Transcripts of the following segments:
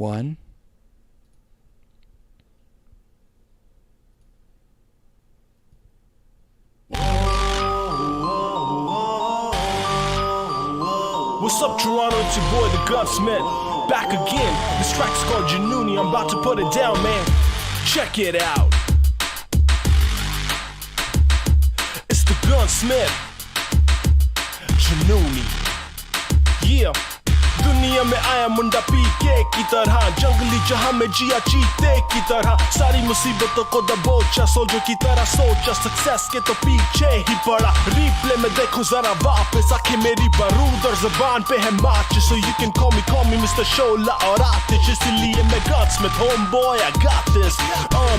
1. What's up, Toronto? It's your boy, the Gunsmith. Back again. This track's called Januni. I'm about to put it down, man. Check it out. It's the Gunsmith. Januni. Yeah. दुनिया में आया मुंडा P के की तरह जंगली जहां में जिया चीते की तरह सारी मुसीबतों को दबोचा सोल्जर की तरह सोचा सक्सेस के तो पीछे ही पड़ा रिप्ले में देखो जरा वापस आंखें मेरी बारूद और जुबान पे है माच so you can call me Mr. शोला और आतिश इसलिए मैं Gunsmith homeboy I got this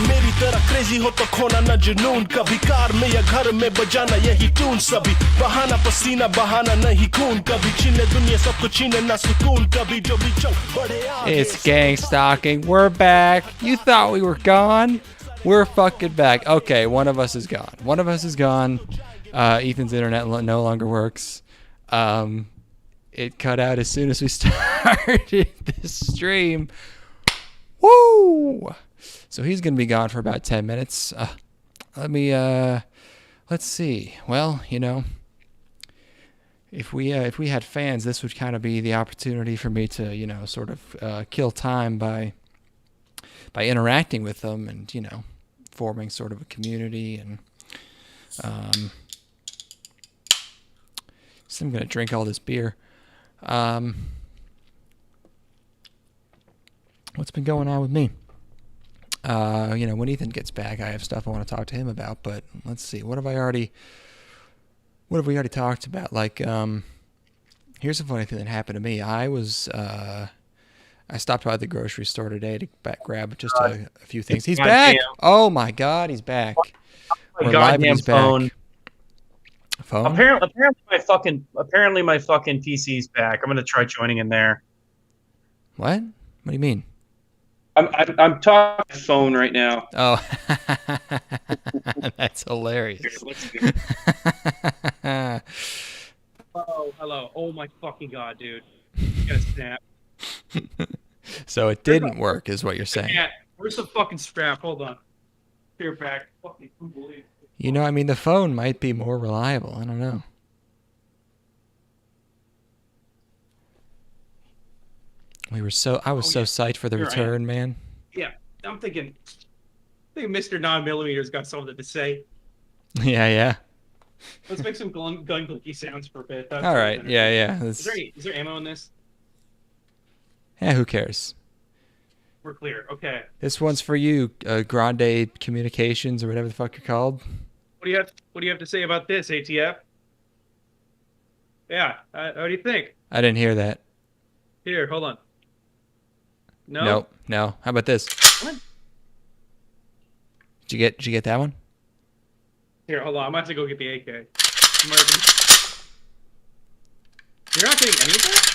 मेरी तरह क्रेजी हो तो खोना ना जुनून कभी कार में या घर में बजाना यही ट्यून सभी बहाना पसीना बहाना नहीं खून कभी छीने दुनिया सबको छीने ना It's gang stalking. We're back. You thought we were gone? We're fucking back. Okay, one of us is gone. One of us is gone. Ethan's internet no longer works. It cut out as soon as we started this stream. Woo! So he's going to be gone for about 10 minutes. Let's see. Well, you know, if we had fans, this would kind of be the opportunity for me to, you know, sort of kill time by interacting with them and, you know, forming sort of a community. And so I'm going to drink all this beer. What's been going on with me? You know, when Ethan gets back, I have stuff I want to talk to him about, but let's see. What have we already talked about? Like, here's a funny thing that happened to me. I stopped by the grocery store today to grab just a few things. He's back. Oh my God, he's back. My goddamn phone. Phone? Apparently my fucking PC's back. I'm gonna try joining in there. What? What do you mean? I'm talking to phone right now. Oh, that's hilarious. Oh, hello. Oh my fucking God, dude. You gotta snap. So it didn't work, is what you're saying. Yeah. Where's the fucking strap? Hold on. Here, back. Fucking unbelievable. You know, I mean, the phone might be more reliable. I don't know. I was so psyched for the return, man. Yeah, I'm thinking Mr. 9mm's got something to say. Yeah. Let's make some gun clicky sounds for a bit. That's all right. Yeah. Is there ammo in this? Yeah, who cares? We're clear. Okay. This one's for you, Grande Communications or whatever the fuck you're called. What do you have to say about this, ATF? Yeah. What do you think? I didn't hear that. Here, hold on. No. How about this? What? Did you get that one? Here, hold on. I'm gonna have to go get the AK. You're not getting any of that?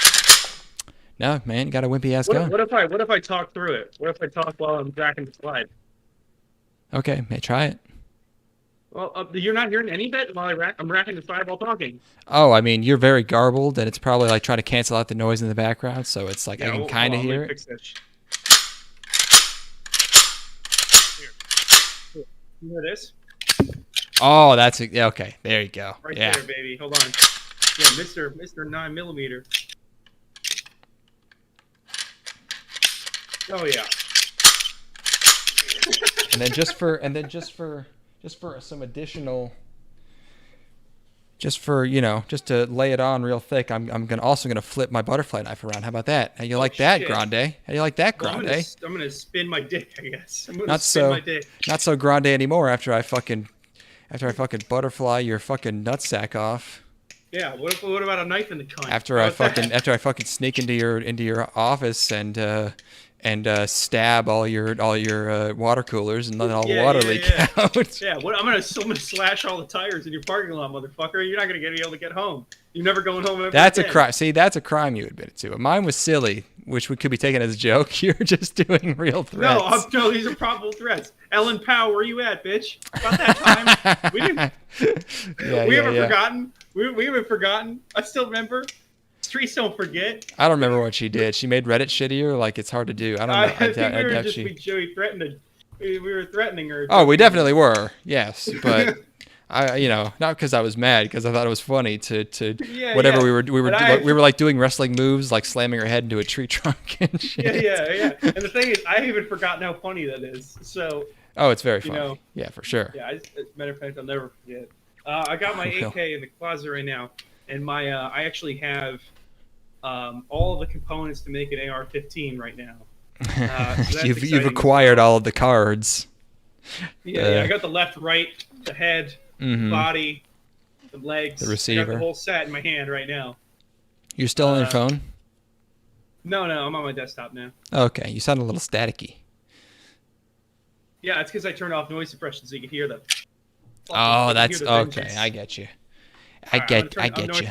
No, man, got a wimpy ass gun. What if I talk through it? What if I talk while I'm jacking the slide? Okay, try it. Well, you're not hearing any of it while I'm racking the slide while talking. Oh, I mean, you're very garbled, and it's probably like trying to cancel out the noise in the background, so it's like I can kind of hear it. Fix this. Here. You hear this? Oh, that's okay. There you go. Right yeah. there, baby. Hold on. Yeah, Mr. 9mm. Oh yeah. And then just for some additional, just to lay it on real thick, I'm also gonna flip my butterfly knife around. How about that? How you like that, shit. Grande? How you like that, Grande? I'm gonna spin my dick, I guess. Not so Grande anymore after I fucking butterfly your fucking nutsack off. Yeah. What about a knife in the cunt? After I fucking sneak into your office and stab all your water coolers and let all the water leak out. Yeah, I'm gonna slash all the tires in your parking lot, motherfucker. You're not gonna be able to get home. You're never going home ever That's again. a crime. See, that's a crime you admitted to. Mine was silly, which could be taken as a joke. You're just doing real threats. No, these are probable threats. Ellen Powell, where you at, bitch? About that time. We haven't forgotten. We haven't forgotten. I still remember. Streets don't forget. I don't remember what she did. She made Reddit shittier. Like, it's hard to do. I don't know. I think we were just we threatened. We were threatening her. Oh, we definitely were. Yes, but not because I was mad, because I thought it was funny to whatever we were like doing wrestling moves, like slamming her head into a tree trunk and shit. Yeah. And the thing is, I haven't forgotten how funny that is. So. Oh, it's very funny. Yeah, for sure. Yeah, as a matter of fact, I'll never forget. I got my 8K in the closet right now, and my I actually have all of the components to make an AR-15 right now. So you've acquired all of the cards. Yeah, I got the left, right, the head, the body, the legs, the receiver. I got the whole set in my hand right now. You're still on your phone? No, I'm on my desktop now. Okay, you sound a little staticky. Yeah, it's because I turned off noise suppression so you can hear the. Oh, that's okay. I get you. I get you.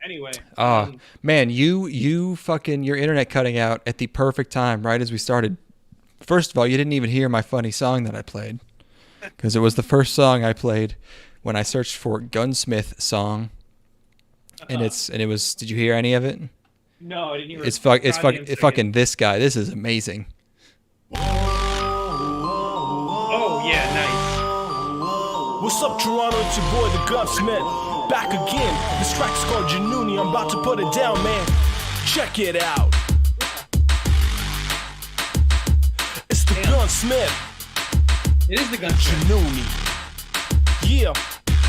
Anyway. Man, you fucking your internet cutting out at the perfect time, right as we started. First of all, you didn't even hear my funny song that I played, because it was the first song I played when I searched for Gunsmith song, and it was. Did you hear any of it? No, I didn't hear. It's fucking this guy. This is amazing. Oh yeah, nice. What's up, Toronto? It's your boy, the Gunsmith. Back again. This track's called Januni. I'm about to put it down, man. Check it out. It's the Gunsmith. It is the Gunsmith. Januni. Yeah.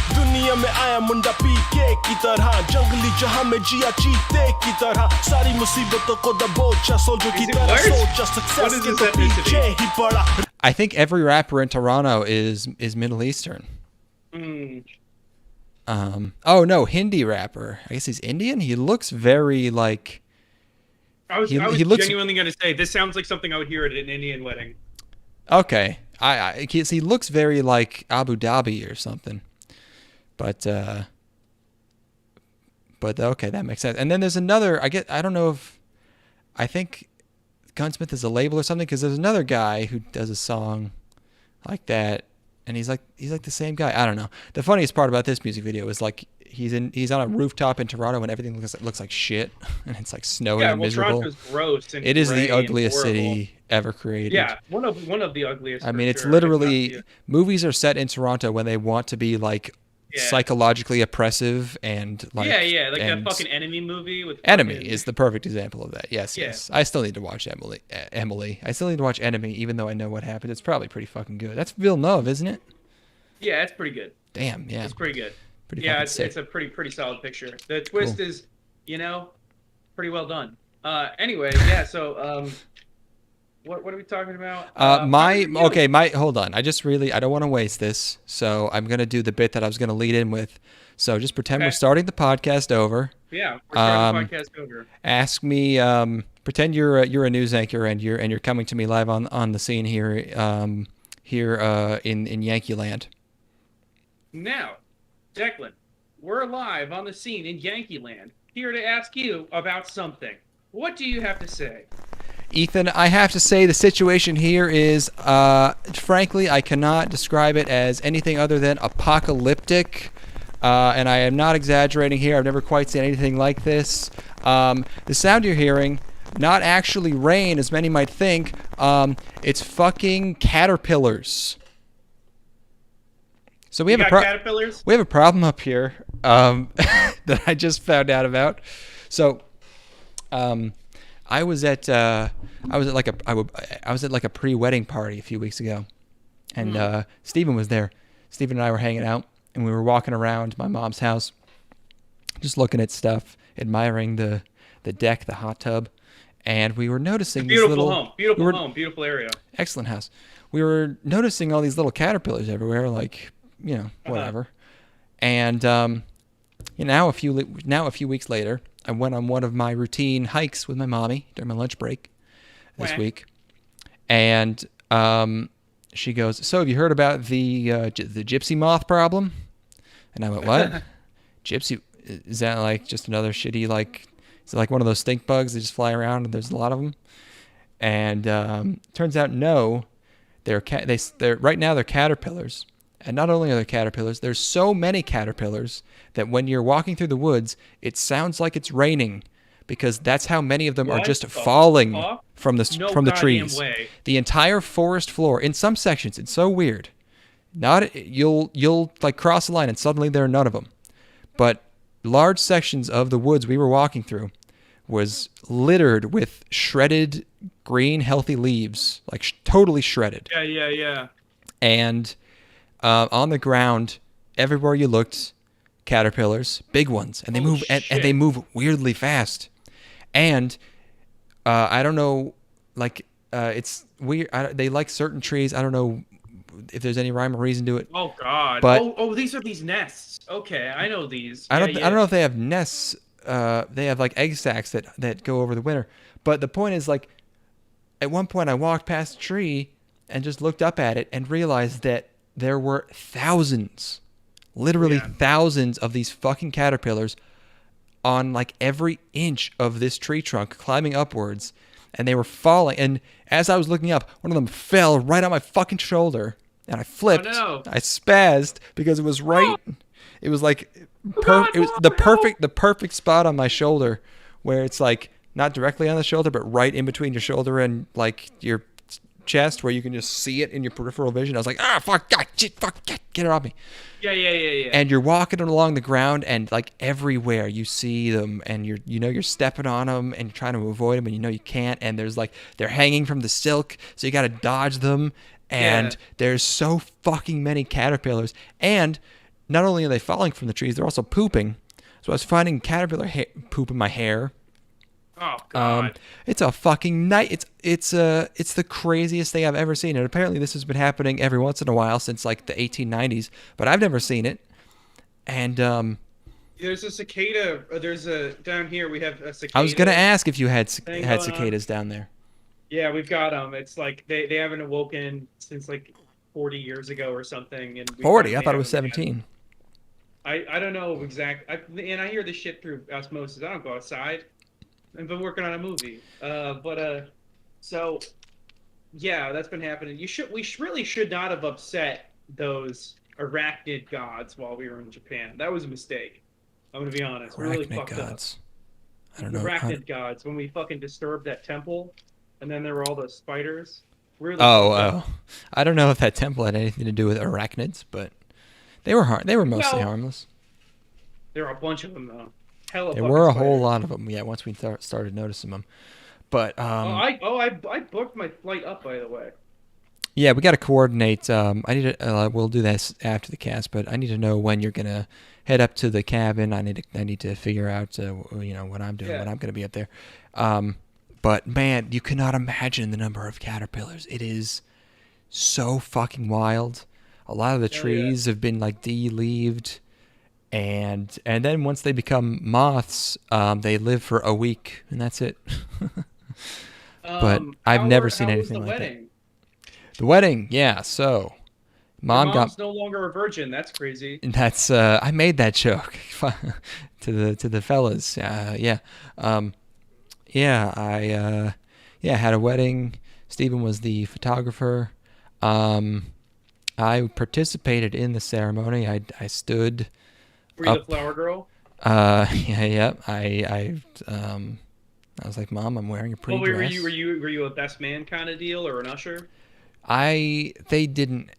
दुनिया में आया मुंडा P के की तरह जंगली जहां में जिया चीते की तरह सारी मुसीबतों को दबोचा सोल्जर की तरह सोचा सक्सेस के तो पीछे ही पड़ा. I think every rapper in Toronto is Middle Eastern. Oh no, Hindi rapper. I guess he's Indian. He looks very like. I was genuinely going to say this sounds like something I would hear at an Indian wedding. Okay, he looks very like Abu Dhabi or something. But okay, that makes sense. And then there's another. I don't know if. I think Gunsmith is a label or something, because there's another guy who does a song like that, and he's like the same guy. I don't know. The funniest part about this music video is like he's on a rooftop in Toronto and everything looks like shit, and it's like snowing and miserable. Toronto's gross and it is the ugliest city ever created. Yeah, one of the ugliest. I mean, it's literally movies are set in Toronto when they want to be like. Psychologically oppressive and like like that fucking Enemy movie with Enemy is the perfect example of that. Yes. I still need to watch Emily. I still need to watch Enemy, even though I know what happened. It's probably pretty fucking good. That's Villeneuve, isn't it? Yeah, it's pretty good. Damn, yeah, it's pretty good. It's a pretty solid picture. The twist is, pretty well done. Anyway, yeah. So What are we talking about? Hold on. I don't want to waste this, so I'm gonna do the bit that I was gonna lead in with. So just pretend we're starting the podcast over. Yeah, we're starting the podcast over. Ask me. Pretend you're a news anchor and you're coming to me live on the scene here in Yankee Land. Now, Declan, we're live on the scene in Yankee Land, here to ask you about something. What do you have to say? Ethan, I have to say the situation here is, frankly, I cannot describe it as anything other than apocalyptic, and I am not exaggerating here. I've never quite seen anything like this. The sound you're hearing, not actually rain, as many might think. It's fucking caterpillars. So we have caterpillars? We have a problem up here that I just found out about. So, I was at like a pre-wedding party a few weeks ago, and Steven was there. Steven and I were hanging out, and we were walking around my mom's house, just looking at stuff, admiring the deck, the hot tub, and we were noticing beautiful area, excellent house. We were noticing all these little caterpillars everywhere, like whatever, and now a few weeks later. I went on one of my routine hikes with my mommy during my lunch break this week, and she goes, "So have you heard about the gypsy moth problem?" And I went, "What? Gypsy? Is that like just another shitty is it like one of those stink bugs that just fly around and there's a lot of them?" And turns out no, they're right now they're caterpillars, And not only are there caterpillars, there's so many caterpillars that when you're walking through the woods, it sounds like it's raining because that's how many of them are What just the falling fuck? from the No from the goddamn trees. way. The entire forest floor, in some sections, it's so weird. Not you'll like cross the line and suddenly there are none of them. But large sections of the woods we were walking through was littered with shredded green healthy leaves, like totally shredded. Yeah. And on the ground, everywhere you looked, caterpillars, big ones, and they Holy move and shit. they move weirdly fast. And I don't know, like it's weird. They like certain trees. I don't know if there's any rhyme or reason to it. Oh god. But- these are these nests. Okay, I know these. I Yeah, don't know if they have nests. They have like egg sacs that go over the winter. But the point is, like, at one point I walked past a tree and just looked up at it and realized that there were thousands, literally thousands of these fucking caterpillars on like every inch of this tree trunk climbing upwards, and they were falling. And as I was looking up, one of them fell right on my fucking shoulder, and I flipped. Oh, no. I spazzed because it was right. It was like God, it was no, the perfect spot on my shoulder, where it's like not directly on the shoulder, but right in between your shoulder and like your chest, where you can just see it in your peripheral vision. I was like, fuck, God, shit, fuck, get it off me. Yeah. And you're walking along the ground, and like everywhere you see them, and you're stepping on them, and you're trying to avoid them, and you can't. And there's like they're hanging from the silk, so you got to dodge them. And there's so fucking many caterpillars, and not only are they falling from the trees, they're also pooping. So I was finding caterpillar poop in my hair. Oh god. It's a fucking night. It's the craziest thing I've ever seen. And apparently this has been happening every once in a while since like the 1890s, but I've never seen it. And There's a cicada. Down here we have a cicada. I was gonna ask if you had thing had going on. cicadas down there. Yeah, we've got them. It's like they haven't awoken since like 40 years ago or something. And 40? I thought it was 17. I don't know and I hear this shit through osmosis. I don't go outside. I've been working on a movie. So yeah, that's been happening. We really should not have upset those arachnid gods while we were in Japan. That was a mistake. I'm gonna be honest. We really Arachnid fucked gods. up. I don't know. Arachnid gods. When we fucking disturbed that temple, and then there were all those spiders. Really Oh. I don't know if that temple had anything to do with arachnids, but they were They were mostly harmless. There are a bunch of them though. Hella There fucking were a spiders. whole lot of them. Yeah, once we started noticing them. But I booked my flight up, by the way. yeah, we got to coordinate. I need to. We'll do this after the cast, but I need to know when you're gonna head up to the cabin. I need to figure out what I'm doing when I'm gonna be up there. But man, you cannot imagine the number of caterpillars. It is so fucking wild. A lot of the trees have been like de-leaved, and then once they become moths, they live for a week, and that's it. But I've never seen anything like that. The wedding, yeah. So, Mom's no longer a virgin. That's crazy. That's I made that joke to the fellas. I had a wedding. Stephen was the photographer. I participated in the ceremony. I stood. Were you the flower girl? I was like, Mom, I'm wearing a pretty Well, dress. were you a best man kind of deal or an usher? They didn't.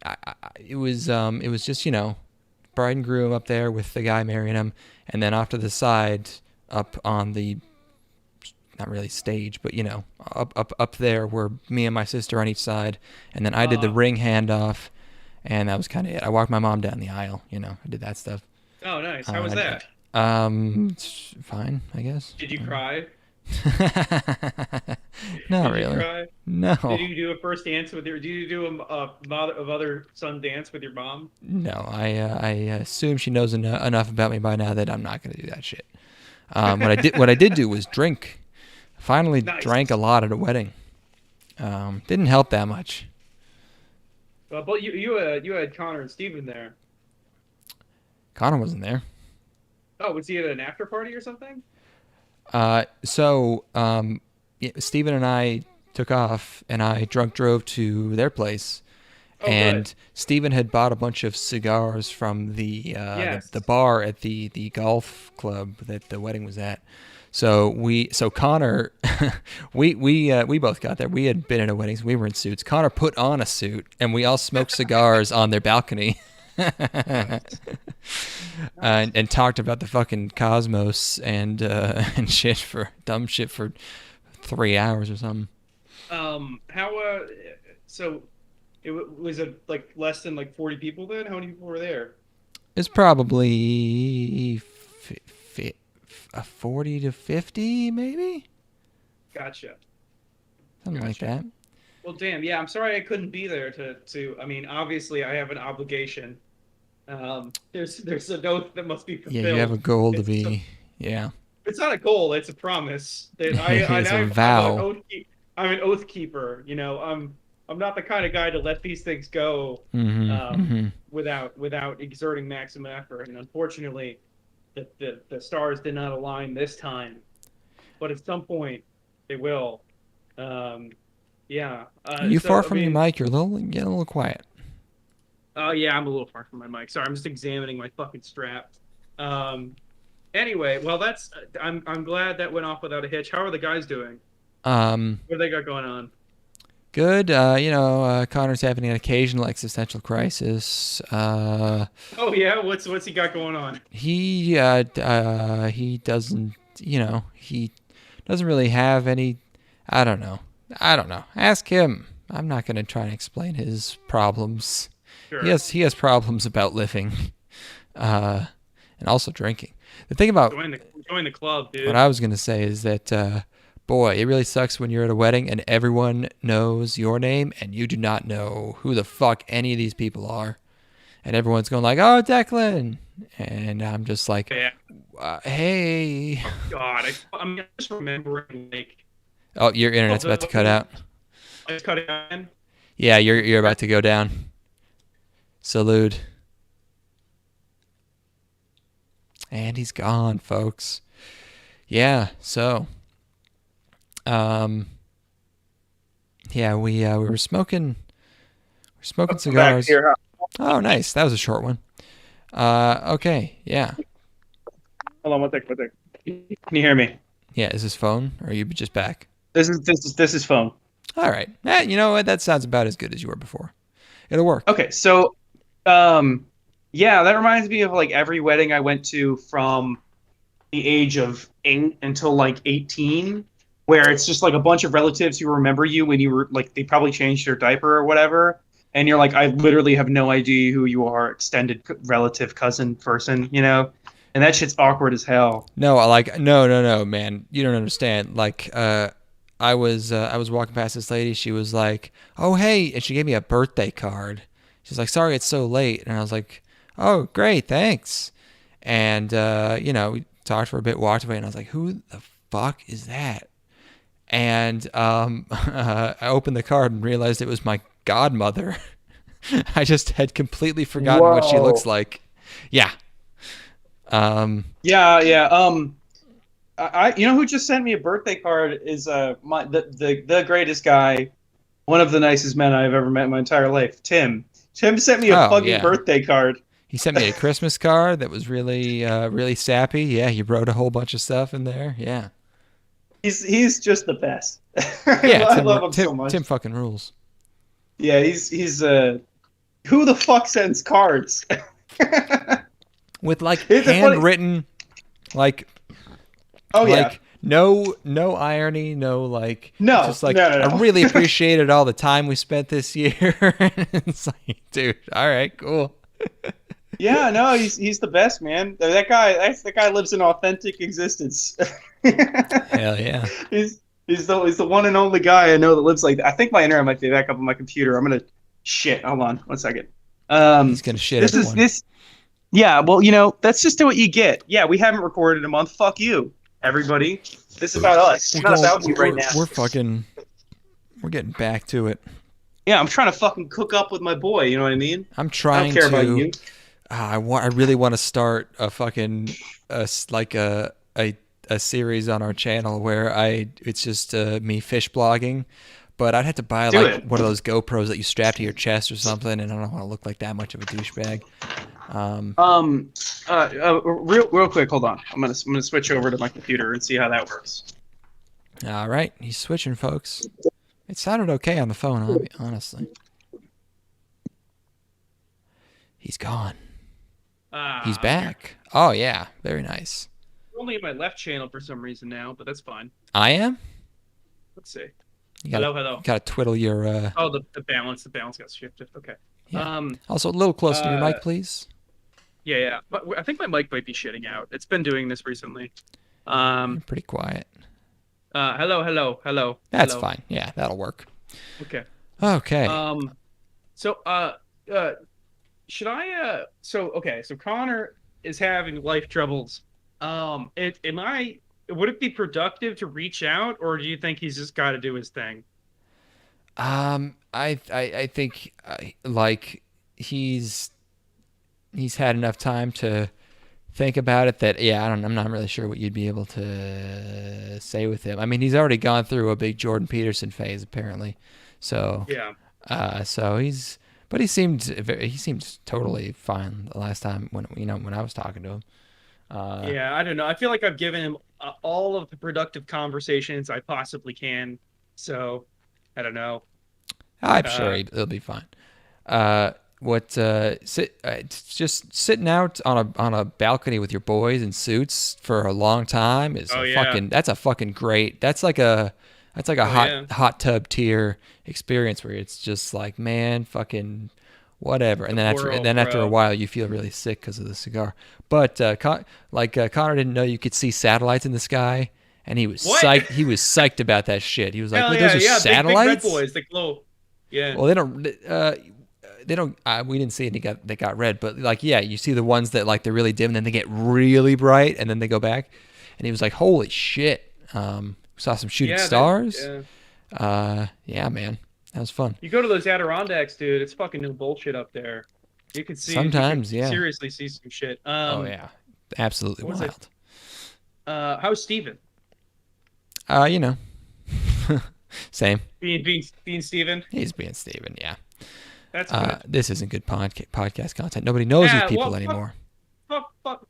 It was just bride and groom up there with the guy marrying him, and then off to the side, up on the, not really stage, but up there were me and my sister on each side, and then I did the ring handoff, and that was kind of it. I walked my mom down the aisle. I did that stuff. Oh, nice. How was that? It's fine, I guess. Did you cry? Not Did really. You cry? No. Did you do a first dance with did you do a mother son dance with your mom? No, I assume she knows enough about me by now that I'm not going to do that shit. What I did do was drink. Finally drank a lot at a wedding. Didn't help that much. But you had Connor and Steven there. Connor wasn't there. Oh, was he at an after party or something? Steven and I took off, and I drunk drove to their place, Oh, and good. Steven had bought a bunch of cigars from Yes. the bar at the golf club that the wedding was at. So Connor, we both got there. We had been at a wedding, so we were in suits. Connor put on a suit, and we all smoked cigars on their balcony. And talked about the fucking cosmos and and dumb shit for 3 hours or something. How so was it like less than like 40 people then? How many people were there? It's probably 40 to 50, maybe Gotcha. something like that. Well, damn. Yeah, I'm sorry I couldn't be there to. I mean, obviously I have an obligation. There's an oath that must be fulfilled. Yeah, you have a goal to It's be. Yeah, It's not a goal; it's a promise. That it's a vow. I'm an oath keeper. You know, I'm not the kind of guy to let these things go without exerting maximum effort. And unfortunately, the stars did not align this time. But at some point, they will. Yeah. Are you far from your mic? You're getting a little quiet. Oh yeah, I'm a little far from my mic. Sorry, I'm just examining my fucking strap. Anyway, well that's I'm glad that went off without a hitch. How are the guys doing? What do they got going on? Good. Connor's having an occasional existential crisis. Oh yeah, what's he got going on? He doesn't, he doesn't really have any. I don't know. Ask him. I'm not going to try and explain his problems. Sure. He has problems about living, and also drinking. The thing about join the club, dude. what I was going to say is that, boy, it really sucks when you're at a wedding and everyone knows your name and you do not know who the fuck any of these people are, and everyone's going like, "Oh, Declan," and I'm just like, Yeah. "Hey." Oh, God, I'm just remembering like. Oh, your internet's about to cut out. I just cut it in. Yeah, you're about to go down. Salute. And he's gone, folks. Yeah, so yeah, we were smoking cigars. Here, Oh, nice. That was a short one. Okay, yeah. hold on, one sec. Can you hear me? Yeah, is this phone or are you just back? This is phone. All right. You know what? That sounds about as good as you were before. It'll work. Okay, so yeah, that reminds me of like every wedding I went to from the age of 8 until like 18, where it's just like a bunch of relatives who remember you when you were like they probably changed your diaper or whatever, and you're like, I literally have no idea who you are, extended relative, cousin, person, and that shit's awkward as hell. No, no, man. You don't understand. Like, I was walking past this lady. She was like, "Oh, hey," and she gave me a birthday card. She's like, "Sorry, it's so late," and I was like, "Oh, great, thanks." And we talked for a bit, walked away, and I was like, "Who the fuck is that?" And I opened the card and realized it was my godmother. I just had completely forgotten what she looks like. Yeah. Yeah. I who just sent me a birthday card is the greatest guy, one of the nicest men I've ever met in my entire life. Tim sent me a fucking birthday card. He sent me a Christmas card that was really really sappy. Yeah, he wrote a whole bunch of stuff in there. Yeah. He's just the best. Yeah, I love him so much. Tim fucking rules. Yeah, he's who the fuck sends cards? With like handwritten, like, oh yeah, like no irony, no like, no, just like no. I really appreciated all the time we spent this year. It's like, dude, all right, cool. Yeah, no, he's the best, man. That guy lives an authentic existence. Hell yeah. He's the one and only guy I know that lives like that. I think my internet might be back up on my computer. I'm gonna shit. Hold on, 1 second. He's gonna shit. This. Yeah, well, that's just what you get. Yeah, we haven't recorded in a month. Fuck you, everybody. This is about us. It's not about you right now. We're getting back to it. Yeah, I'm trying to fucking cook up with my boy. You know what I mean? I'm trying I don't care about you. I really want to start a fucking a series on our channel where it's just me fish blogging, but I'd have to buy Do like it. one of those GoPros that you strap to your chest or something, and I don't want to look like that much of a douchebag. Real quick, hold on. I'm gonna switch over to my computer and see how that works. All right, he's switching, folks. It sounded okay on the phone, honestly. He's gone. He's back. Oh yeah, very nice. Only in my left channel for some reason now, but that's fine. I am. Let's see. You gotta, Hello. Gotta twiddle your. Oh, the balance got shifted. Okay. Yeah. Also, a little closer to your mic, please. Yeah. But I think my mic might be shitting out. It's been doing this recently. You're pretty quiet. Hello. That's fine. Yeah, that'll work. Okay. Okay. Should I? So Connor is having life troubles. Would it be productive to reach out, or do you think he's just got to do his thing? I think like he's had enough time to think about it that I'm not really sure what you'd be able to say with him. I mean, he's already gone through a big Jordan Peterson phase apparently, so yeah. So he seemed totally fine the last time when I was talking to him. Yeah, I don't know. I feel like I've given him all of the productive conversations I possibly can. So, I don't know. I'm sure he'll be fine. Just sitting out on a balcony with your boys in suits for a long time is that's a fucking great. That's like a hot tub tier experience where it's just like, man, fucking whatever. And then after a while you feel really sick because of the cigar. But Connor didn't know you could see satellites in the sky, and he was psyched. He was psyched about that shit. He was like, "Those are satellites." Big red boys, they glow. Yeah. Well, they don't. We didn't see any that got red, but you see the ones that they're really dim, and then they get really bright, and then they go back. And he was like, "Holy shit!" Saw some shooting stars. Yeah, man, that was fun. You go to those Adirondacks, dude. It's fucking no bullshit up there. You can see sometimes, seriously see some shit. Oh yeah, absolutely wild. How's Steven? Same. Being Steven? He's being Steven, yeah. That's good. This isn't good podcast content. Nobody knows these people anymore. Fuck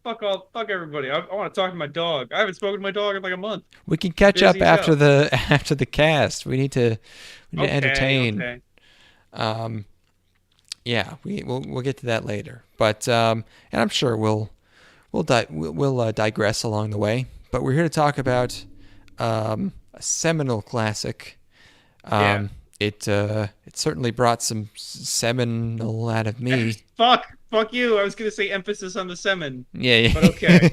everybody. I want to talk to my dog. I haven't spoken to my dog in like a month. We can catch up after the cast. We need to entertain. Okay. Yeah, we'll get to that later. But and I'm sure we'll digress along the way. But we're here to talk about a seminal classic. It certainly brought some seminal out of me. Fuck you. I was gonna say emphasis on the semen. Yeah. But okay.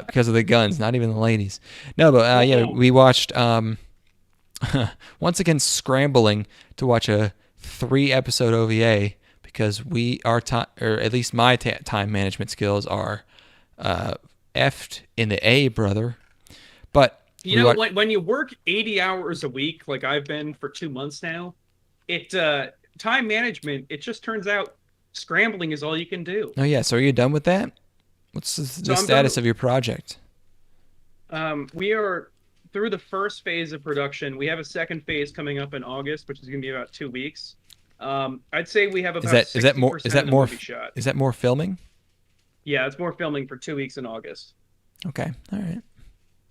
Because of the guns, not even the ladies. No, but we watched once again scrambling to watch a 3-episode OVA because or at least my time management skills are effed in the A, brother. But when you work 80 hours a week, like I've been for 2 months now, time management, it just turns out scrambling is all you can do. Oh yeah, so are you done with that? What's the status of your project? We are through the first phase of production. We have a second phase coming up in August, which is going to be about 2 weeks. I'd say we have about 60% of the movie shot. Is that more filming? Yeah, it's more filming for 2 weeks in August. Okay, all right.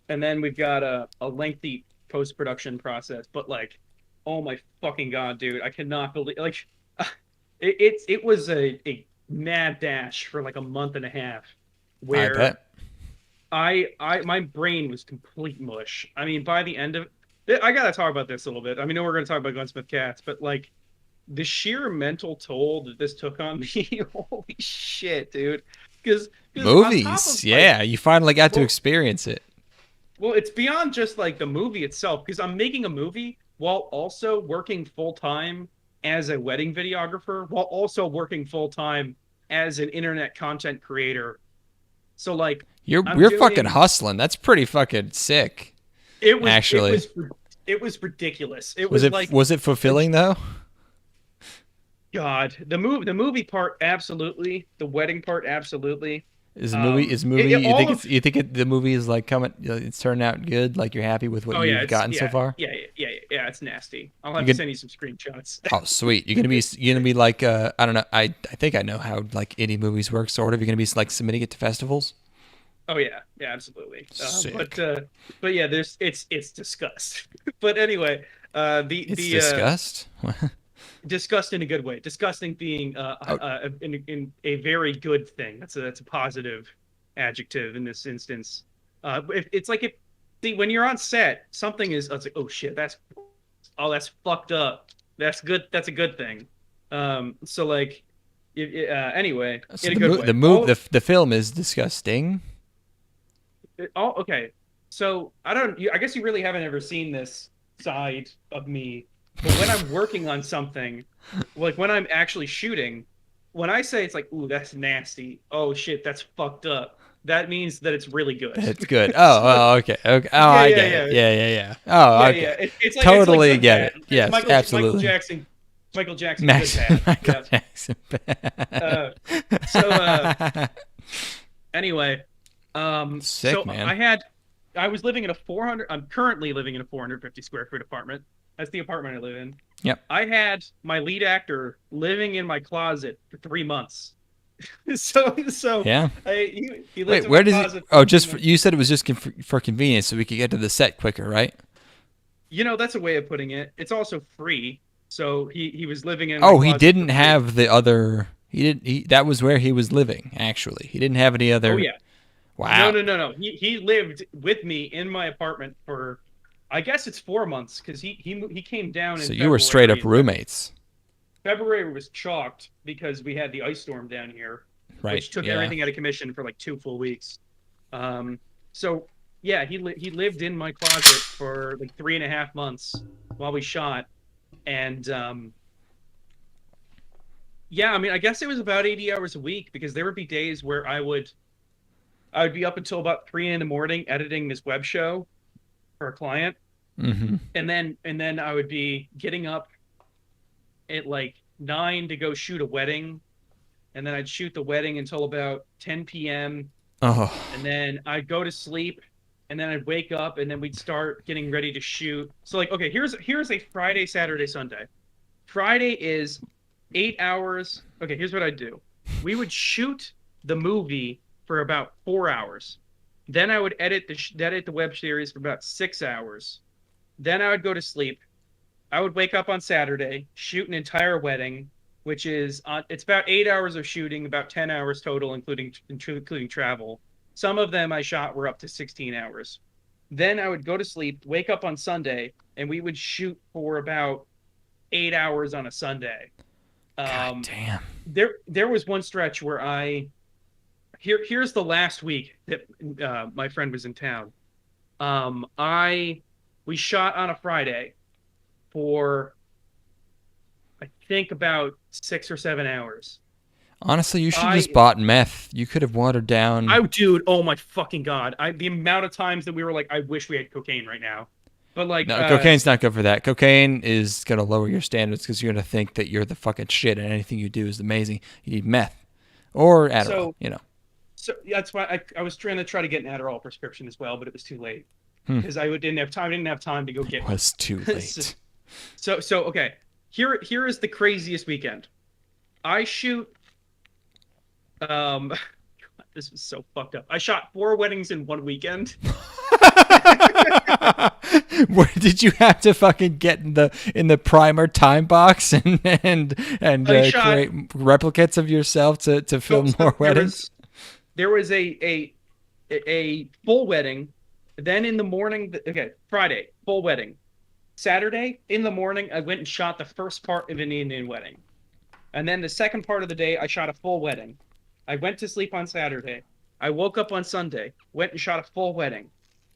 And then we've got a lengthy post-production process, but oh my fucking god, dude, I cannot believe it was a mad dash for a month and a half where I bet. my brain was complete mush. I mean, by the end of it, I gotta talk about this a little bit. I mean, we're gonna talk about Gunsmith Cats, but the sheer mental toll that this took on me, holy shit, dude. Because movies, you finally got to experience it. Well, it's beyond just the movie itself, because I'm making a movie while also working full-time as a wedding videographer, while also working full-time as an internet content creator. So you're fucking hustling. That's pretty fucking sick. It was actually. It was ridiculous. Was it fulfilling though? God, the movie part absolutely, the wedding part absolutely. The movie? You think the movie is coming? It's turning out good. You're happy with what you've gotten so far? Yeah. yeah, it's nasty. I'll have You to could- send you some screenshots. Oh, sweet. You're gonna be like I don't know. I think I know how like indie movies work. Sort of. You're gonna be like submitting it to festivals. Oh yeah, yeah, absolutely. Sick. But yeah, it's disgust. But anyway, It's disgust. disgust in a good way. Disgusting being Oh. in a very good thing. That's a positive adjective in this instance. It's like if see when you're on set, something is it's like oh shit that's fucked up. That's good. That's a good thing. So like anyway, So in a good way. the film is disgusting. Okay. So I guess you really haven't ever seen this side of me. But when I'm working on something, like when I'm actually shooting, when I say it's like, ooh, that's nasty. Oh shit, that's fucked up. That means that it's really good. It's good. Oh, okay. Okay. Oh, Yeah, I yeah, get it. yeah. Yeah. Oh, yeah, okay. yeah. It's like Totally it's like get it. Good Bad. Yes, absolutely. Michael Jackson, Max, Good Bad. Michael Yeah. Jackson. Anyway, Sick, so man. I was living in a 400. I'm currently living in a 450 square foot apartment. That's the apartment I live in. Yep. I had my lead actor living in my closet for 3 months. so Yeah. he lived Wait, in where my does closet it? Oh, for just 3 for, months. you said it was just for convenience, so we could get to the set quicker, right? You know, that's a way of putting it. It's also free. So he was living in my Oh, he closet didn't for free. have the other. He didn't. That was where he was living. Actually, he didn't have any other. Oh yeah. Wow. No. He lived with me in my apartment for, I guess it's 4 months because he came down in So you were straight up February. roommates, February was chalked because we had the ice storm down here, right? which took Yeah. everything out of commission for like 2 full weeks. So yeah, he lived in my closet for like 3.5 months while we shot, and yeah, I mean, I guess it was about 80 hours a week because there would be days where I would be up until about 3 in the morning editing this web show for a client, Mm-hmm. and then I would be getting up at like 9 to go shoot a wedding, and then I'd shoot the wedding until about 10 p.m. Oh. and then I'd go to sleep, and then I'd wake up, and then we'd start getting ready to shoot. So like, okay, here's a Friday, Saturday, Sunday. Friday is 8 hours. Okay, here's what I'd do. We would shoot the movie for about 4 hours. Then I would edit the web series for about 6 hours. Then I would go to sleep. I would wake up on Saturday, shoot an entire wedding, which is it's about 8 hours of shooting, about 10 hours total, including travel. Some of them I shot were up to 16 hours. Then I would go to sleep, wake up on Sunday, and we would shoot for about 8 hours on a Sunday. God damn. There was one stretch where here's the last week that my friend was in town. We shot on a Friday for I think about 6 or 7 hours. Honestly, you should have just bought meth. You could have watered down. Dude, oh my fucking god! The amount of times that we were like, I wish we had cocaine right now, but like, No, cocaine's not good for that. Cocaine is gonna lower your standards because you're gonna think that you're the fucking shit and anything you do is amazing. You need meth or Adderall. So- you know. So that's why I was trying to get an Adderall prescription as well, but it was too late because I didn't have time. I didn't have time to go get It one. was too late. So okay. Here is the craziest weekend. I shoot. This was so fucked up. I shot 4 weddings in one weekend. Where did you have to fucking get in the primer time box and shot- create replicates of yourself to film So more weddings? There was a full wedding. Then in the morning, okay, Friday, full wedding. Saturday, in the morning, I went and shot the first part of an Indian wedding. And then the second part of the day, I shot a full wedding. I went to sleep on Saturday. I woke up on Sunday, went and shot a full wedding.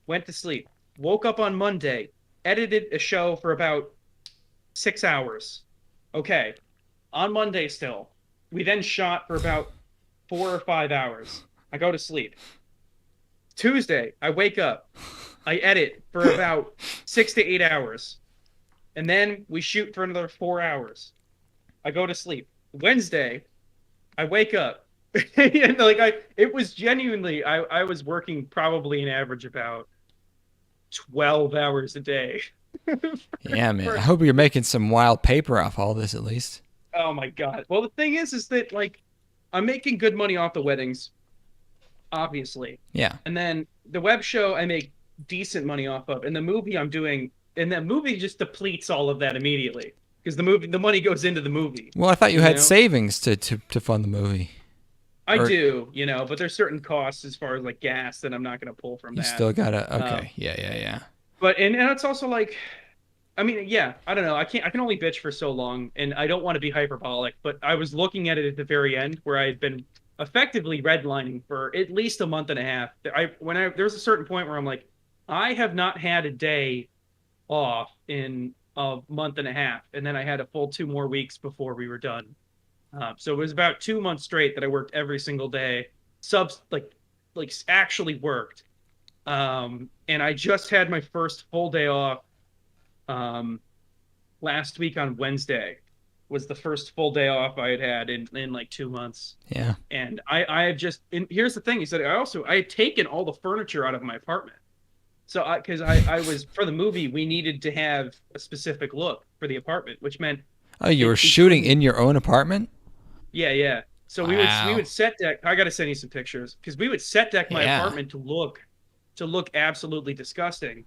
Went to sleep. Woke up on Monday, edited a show for about 6 hours. Okay, on Monday still. We then shot for about 4 or 5 hours. I go to sleep. Tuesday, I wake up. I edit for about 6 to 8 hours. And then we shoot for another 4 hours. I go to sleep. Wednesday, I wake up. And it was genuinely, I was working probably an average about 12 hours a day. Yeah, man. I hope you're making some wild paper off all this at least. Oh my god. Well, the thing is that like I'm making good money off the weddings, obviously, Yeah. and then the web show I make decent money off of, and the movie I'm doing, and that movie just depletes all of that immediately because the money goes into the movie. Well, I thought you had know? savings to fund the movie. I Or- do, but there's certain costs as far as like gas that I'm not going to pull from You that. still gotta. Okay. Yeah. But and it's also like, I mean, yeah, I don't know. I can only bitch for so long, and I don't want to be hyperbolic, but I was looking at it at the very end where I had been effectively redlining for at least a month and a half. There was a certain point where I'm like, I have not had a day off in a month and a half, and then I had a full 2 more weeks before we were done. So it was about 2 months straight that I worked every single day, like actually worked. And I just had my first full day off last week on Wednesday. Was the first full day off I had in like 2 months. Yeah. And I had just, and here's the thing, he said I had taken all the furniture out of my apartment. So because I was, for the movie, we needed to have a specific look for the apartment, which meant, Oh, you were shooting in your own apartment? yeah. So we would set deck. I got to send you some pictures because we would set deck my apartment to look absolutely disgusting.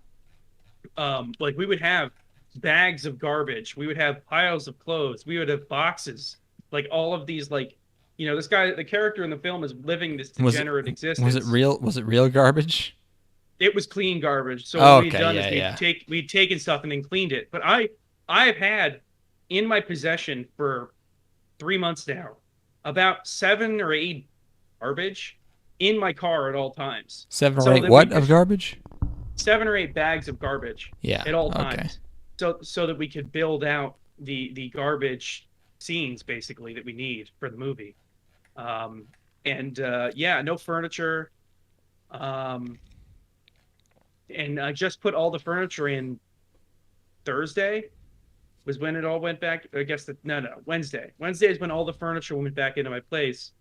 Like we would have bags of garbage, we would have piles of clothes, we would have boxes, like all of these, like this guy, the character in the film, is living this degenerate existence. Was it real garbage? It was clean garbage. So what we'd done is we'd taken stuff and then cleaned it. But I've had in my possession for 3 months now about 7 or 8 garbage in my car at all times. 7 or 8 what of garbage? 7 or 8 bags of garbage. Yeah. At all times. So that we could build out the garbage scenes basically that we need for the movie. No furniture. And I just put all the furniture in Thursday was when it all went back. I guess Wednesday. Wednesday is when all the furniture went back into my place,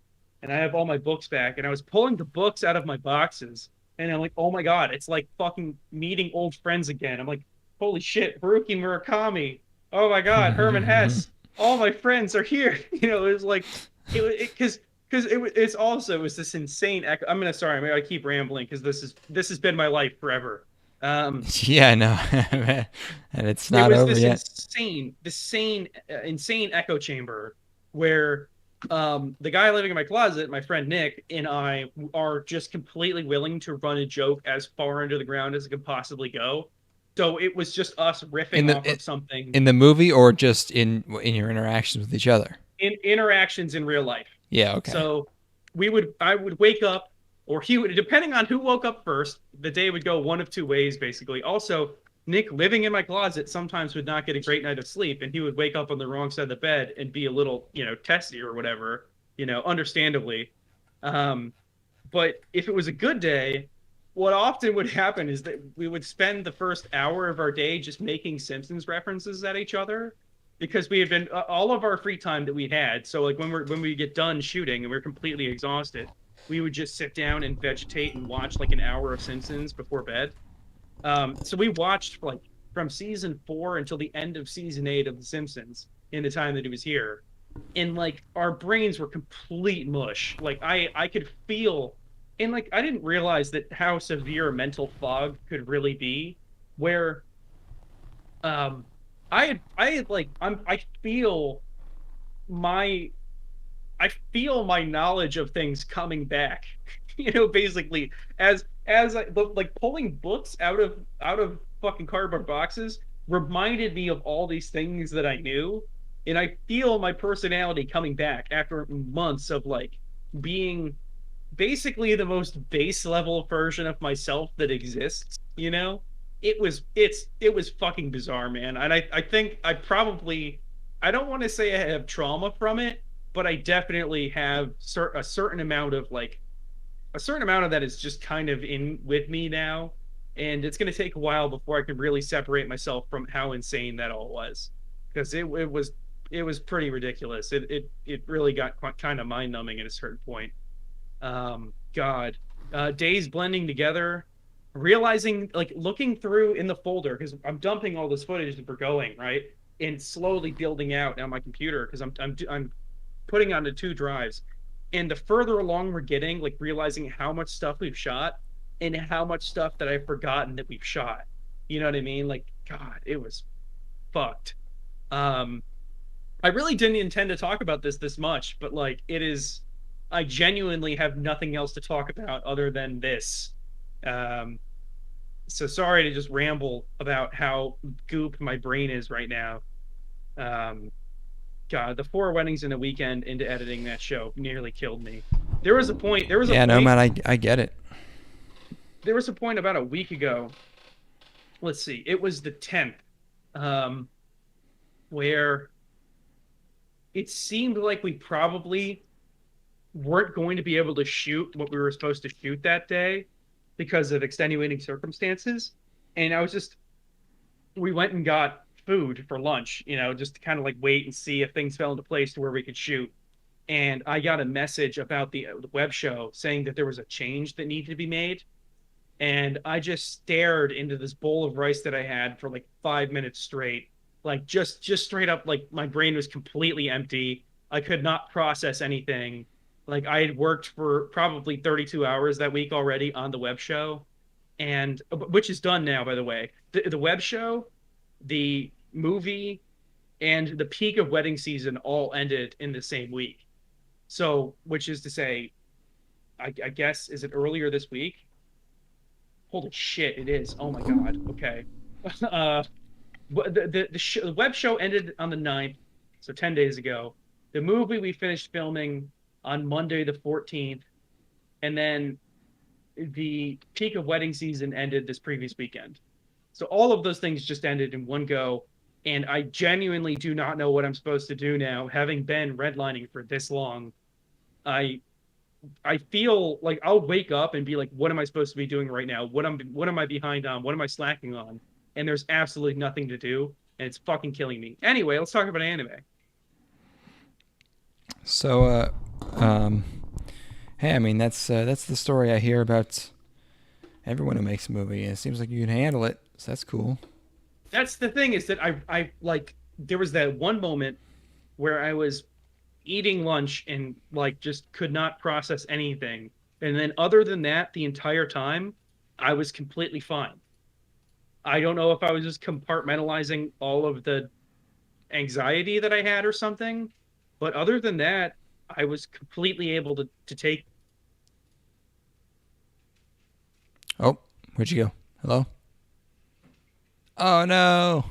and I have all my books back. And I was pulling the books out of my boxes, and I'm like, oh my god, it's like fucking meeting old friends again. I'm like, holy shit, Haruki Murakami. Oh my god, Herman Hesse. All my friends are here. It was like, because it was this insane echo. I keep rambling because this has been my life forever. Yeah, no, and it's not over yet. Insane echo chamber where the guy living in my closet, my friend Nick, and I are just completely willing to run a joke as far into the ground as it could possibly go. So it was just us riffing off of something in the movie, or just in your interactions with each other. In interactions in real life. Yeah, okay. So I would wake up, or he would, depending on who woke up first, the day would go one of two ways, basically. Also, Nick, living in my closet, sometimes would not get a great night of sleep, and he would wake up on the wrong side of the bed and be a little, testy or whatever, understandably. But if it was a good day, what often would happen is that we would spend the first hour of our day just making Simpsons references at each other. Because we had been all of our free time that we had. So like when we get done shooting and we're completely exhausted, we would just sit down and vegetate and watch like an hour of Simpsons before bed. So we watched from season 4 until the end of season 8 of The Simpsons in the time that he was here, and like our brains were complete mush. Like I could feel, and like I didn't realize that how severe a mental fog could really be, where I feel my knowledge of things coming back, basically as I like pulling books out of fucking cardboard boxes reminded me of all these things that I knew, and I feel my personality coming back after months of like being basically the most base level version of myself that exists. It was fucking bizarre, man. And I think I don't want to say I have trauma from it, but I definitely have a certain amount of that is just kind of in with me now. And it's going to take a while before I can really separate myself from how insane that all was, because it was pretty ridiculous. It really got kind of mind numbing at a certain point. Days blending together realizing, like, looking through in the folder, because I'm dumping all this footage that we're going, right? And slowly building out on my computer, because I'm putting onto 2 drives. And the further along we're getting, like, realizing how much stuff we've shot and how much stuff that I've forgotten that we've shot. You know what I mean? Like, God, it was fucked. I really didn't intend to talk about this much, but like it is, I genuinely have nothing else to talk about other than this. Um, so sorry to just ramble about how goop my brain is right now. Um, God, the 4 weddings in a weekend into editing that show nearly killed me. There was a point. Yeah, no, man, I get it. There was a point about a week ago. Let's see. It was the 10th, where it seemed like we probably weren't going to be able to shoot what we were supposed to shoot that day because of extenuating circumstances. And we went and got food for lunch, just to kind of like wait and see if things fell into place to where we could shoot. And I got a message about the web show saying that there was a change that needed to be made. And I just stared into this bowl of rice that I had for like 5 minutes straight. Like just straight up, like my brain was completely empty. I could not process anything. Like I had worked for probably 32 hours that week already on the web show, and which is done now, by the way. The web show, the movie, and the peak of wedding season all ended in the same week. So, which is to say, I guess, is it earlier this week? Holy shit, it is. Oh my God. Okay. The web show ended on the 9th, so 10 days ago. The movie we finished filming on Monday the 14th, and then the peak of wedding season ended this previous weekend. So all of those things just ended in one go, and I genuinely do not know what I'm supposed to do now, having been redlining for this long. I feel like I'll wake up and be like, what am I supposed to be doing right now? What am I behind on? What am I slacking on? And there's absolutely nothing to do, and it's fucking killing me. Anyway, let's talk about anime. So, hey, I mean that's the story I hear about everyone who makes a movie, and it seems like you can handle it, so that's cool. That's the thing, is that I like, there was that one moment where I was eating lunch and like just could not process anything, and then other than that, the entire time I was completely fine. I don't know if I was just compartmentalizing all of the anxiety that I had or something, but other than that, I was completely able to take. Oh, where'd you go? Hello? Oh no.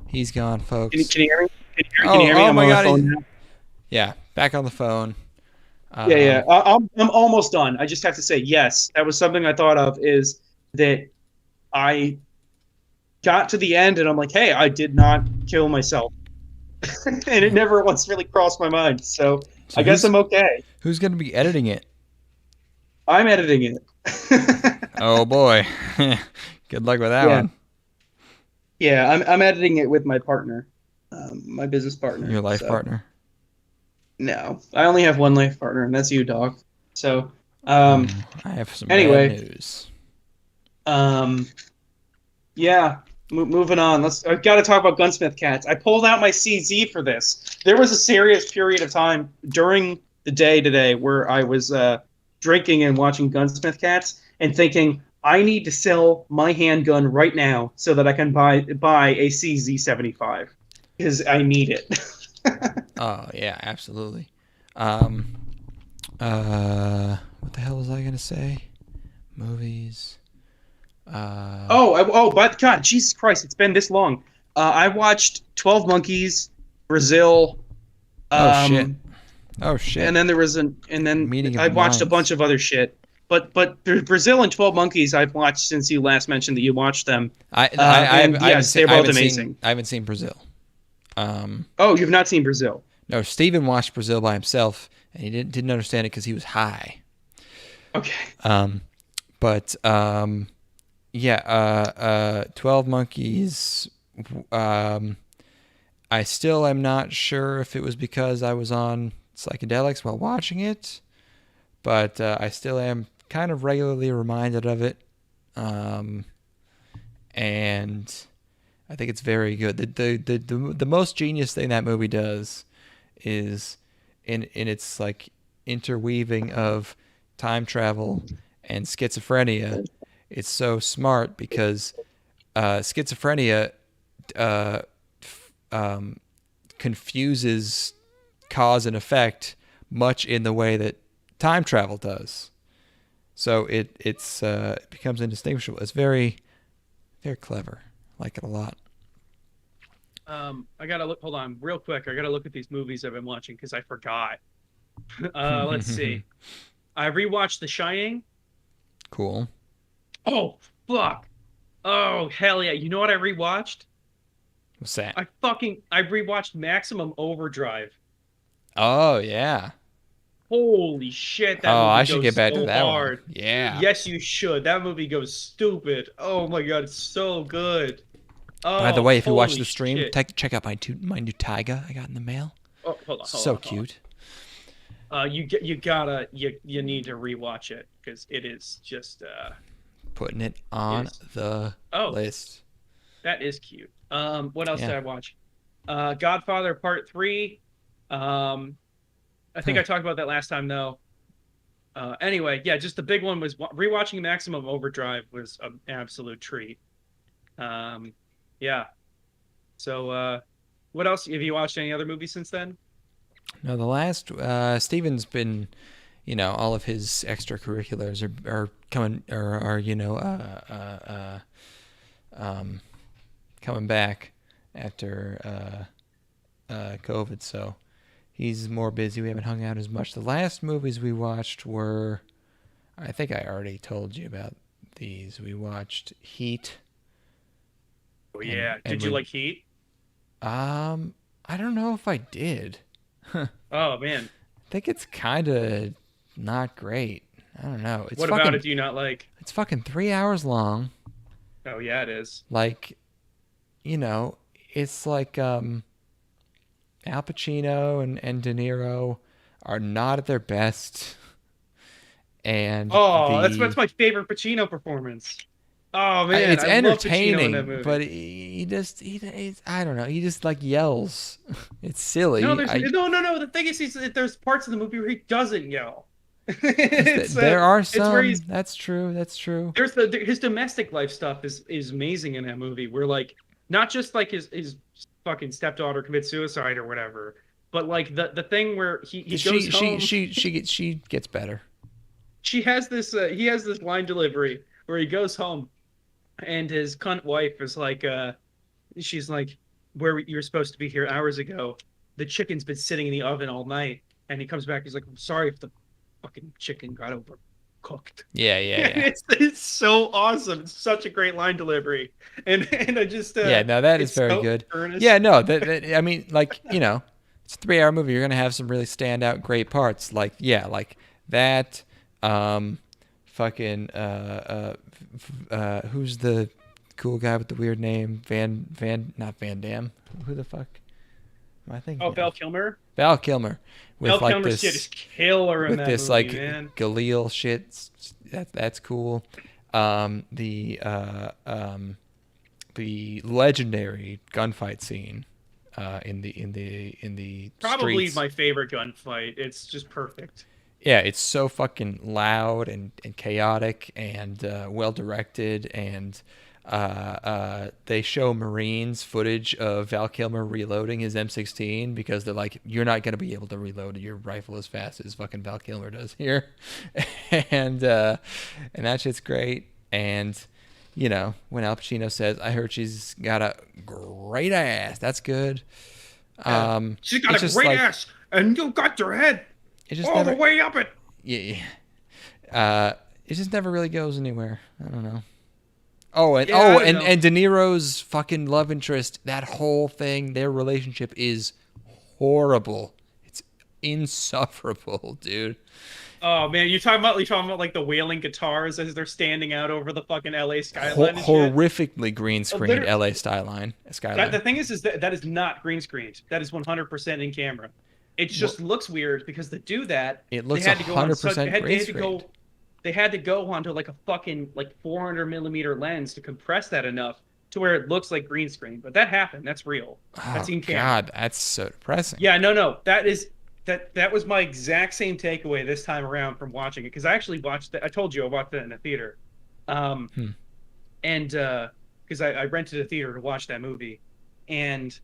He's gone, folks. Can you hear me? Can you hear me? Oh I'm my on the God. phone now. Yeah, back on the phone. Yeah. I'm almost done. I just have to say, yes, that was something I thought of, is that I got to the end and I'm like, hey, I did not kill myself. And it never once really crossed my mind. So I guess I'm okay. Who's going to be editing it? I'm editing it. Oh boy. Good luck with that one. Yeah, I'm editing it with my partner, my business partner. Your life partner? No, I only have one life partner, and that's you, dog. So, I have some bad news. Yeah. Moving on. I've got to talk about Gunsmith cats. I pulled out my CZ for this. There was a serious period of time during the day today where I was drinking and watching Gunsmith cats and thinking, I need to sell my handgun right now so that I can buy a CZ75 because I need it. Oh yeah, absolutely. What the hell was I gonna say? Movies. But God, Jesus Christ, it's been this long. I watched 12 Monkeys, Brazil. Oh shit. And then there was I watched a bunch of other shit. But Brazil and 12 Monkeys I've watched since you last mentioned that you watched them. They're both amazing. I haven't seen Brazil. You've not seen Brazil? No, Steven watched Brazil by himself, and he didn't understand it because he was high. Okay. 12 Monkeys I still am not sure if it was because I was on psychedelics while watching it, but I still am kind of regularly reminded of it. And I think it's very good. The most genius thing that movie does is in its like interweaving of time travel and schizophrenia. It's so smart because schizophrenia confuses cause and effect much in the way that time travel does. So it becomes indistinguishable. It's very, very clever. I like it a lot. I gotta look. Hold on, real quick. I gotta look at these movies I've been watching because I forgot. Let's see. I rewatched The Shining. Cool. Oh fuck. Oh hell yeah. You know what I rewatched? What's that? I rewatched Maximum Overdrive. Oh yeah. Holy shit, that Oh, movie I should goes get back so to that hard. one. Yeah. Yes, you should. That movie goes stupid. Oh my god, it's so good. Oh, By the way, if you watch holy the stream, shit. check out my new taiga I got in the mail. Oh, hold on, So hold cute. You need to rewatch it because it is just Putting it on the list. that is cute. What else Yeah. did I watch? Godfather Part 3. I think I talked about that last time though. Anyway, yeah, just the big one was rewatching Maximum Overdrive was an absolute treat. Yeah. So, what else? Have you watched any other movies since then? No, the last Steven's been, all of his extracurriculars are coming coming back after COVID, so he's more busy. We haven't hung out as much. The last movies we watched were, I think I already told you about these. We watched Heat. Oh yeah. And Did you like Heat? I don't know if I did. Oh man. I think it's kind of not great. I don't know. What about it do you not like? It's fucking 3 hours long. Oh yeah, it is. Like, it's like Al Pacino and De Niro are not at their best. And that's my favorite Pacino performance. Oh man, it's I love Pacino in that entertaining, movie. but he I don't know. He just like yells. It's silly. No, no. The thing is, there's parts of the movie where he doesn't yell. There are it's where some. he's That's true. That's true. there's his domestic life stuff is amazing in that movie. Where like not just like his fucking stepdaughter commits suicide or whatever, but like the thing where he goes home. She gets better. She has this he has this line delivery where he goes home, and his cunt wife is like she's like, where you were supposed to be here hours ago. The chicken's been sitting in the oven all night, and he comes back. He's like, I'm sorry if the fucking chicken got overcooked. Yeah. It's so awesome. It's such a great line delivery, and I just Yeah, no, that is it's very so good. earnest. Yeah, no, I mean, like, it's a 3 hour movie. You're gonna have some really standout great parts, like like that. Fucking who's the cool guy with the weird name? Not Van Damme. Who the fuck am I thinking? Oh, Val Kilmer. Val Kilmer with Val like Kilmer's this shit is killer in with that this movie, like man. Galil shit. That's cool. The legendary gunfight scene in the Probably streets. my favorite gunfight. It's just perfect. Yeah, it's so fucking loud and chaotic and well directed, and they show Marines footage of Val Kilmer reloading his M16 because they're like, you're not gonna be able to reload your rifle as fast as fucking Val Kilmer does here, and that shit's great. And when Al Pacino says, "I heard she's got a great ass," that's good. She's got a great ass, and you got your head all the way up it. Yeah. It just never really goes anywhere. I don't know. And De Niro's fucking love interest, that whole thing, their relationship is horrible. It's insufferable, dude. Oh man, you're talking about like the wailing guitars as they're standing out over the fucking LA skyline and shit. Horrifically green screened Literally, LA skyline. the thing is that is not green screened. That is 100% in camera. It just looks weird because to do that, It looks they had to go on 100% green they screened. had to go onto like a fucking like 400 millimeter lens to compress that enough to where it looks like green screen. But that happened. That's real. That's Oh in camera. God, that's so depressing. Yeah, no. That was my exact same takeaway this time around from watching it because I actually watched it. I told you I watched it in a theater, and because I rented a theater to watch that movie, and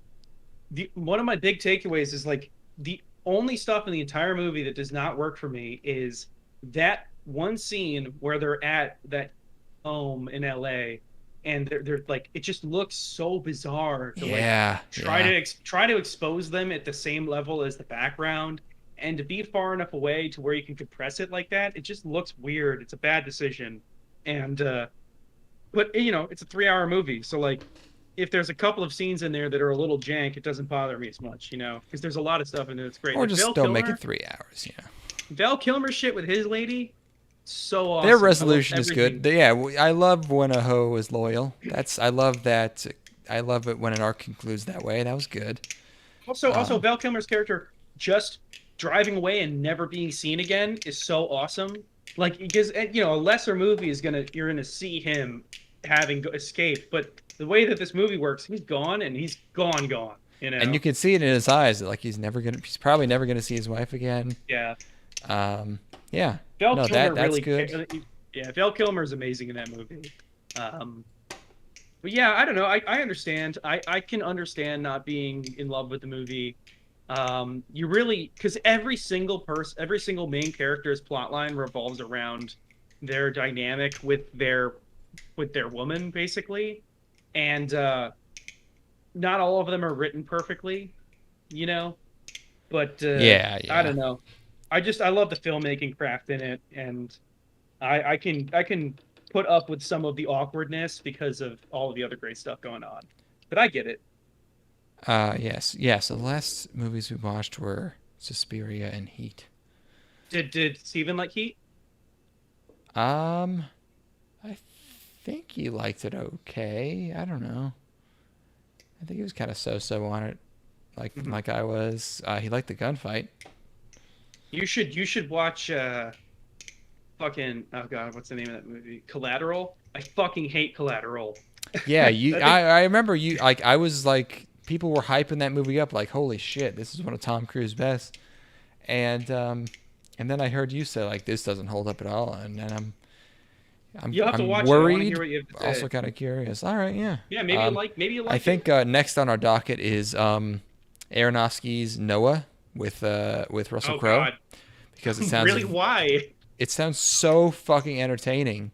one of my big takeaways is like the only stuff in the entire movie that does not work for me is that one scene where they're at that home in LA. And they're like, it just looks so bizarre to try to expose them at the same level as the background, and to be far enough away to where you can compress it like that. It just looks weird. It's a bad decision, and but you know, it's a 3-hour movie, so like, if there's a couple of scenes in there that are a little jank, it doesn't bother me as much, you know, because there's a lot of stuff in there that's great. Or Like just Val don't make Kilmer- it 3 hours. Yeah. Val Kilmer shit with his lady. So awesome. Their resolution I love is good. I love when a hoe is loyal. I love that. I love it when an arc concludes that way. That was good. Also, Val Kilmer's character just driving away and never being seen again is so awesome. Like, because you know, a lesser movie is you're gonna see him having escaped, but the way that this movie works, he's gone and he's gone. You know, And you can see it in his eyes that like he's probably never gonna see his wife again. Yeah. Yeah. Val No, Kilmer that's really, good. Yeah, Val Kilmer is amazing in that movie. But yeah, I don't know. I understand. I can understand not being in love with the movie. You really, because every single main character's plotline revolves around their dynamic with their woman, basically, and not all of them are written perfectly, you know. But Yeah. I don't know. I love the filmmaking craft in it, and I can put up with some of the awkwardness because of all of the other great stuff going on. But I get it. Yes. Yeah. So the last movies we watched were Suspiria and Heat. Did Steven like Heat? I think he liked it okay. I don't know. I think he was kind of so on it, like I was. He liked the gunfight. You should watch fucking, oh god, what's the name of that movie? Collateral. I fucking hate Collateral. Yeah, I remember you like I was like people were hyping that movie up like holy shit, this is one of Tom Cruise's best. And then I heard you say like this doesn't hold up at all, and then You'll have to watch worried, it. I want to hear what you have to say. also kind of curious. All right, yeah. Yeah, maybe you like I think next on our docket is Aronofsky's Noah with Russell Crowe. God. Because it sounds really why? It sounds so fucking entertaining.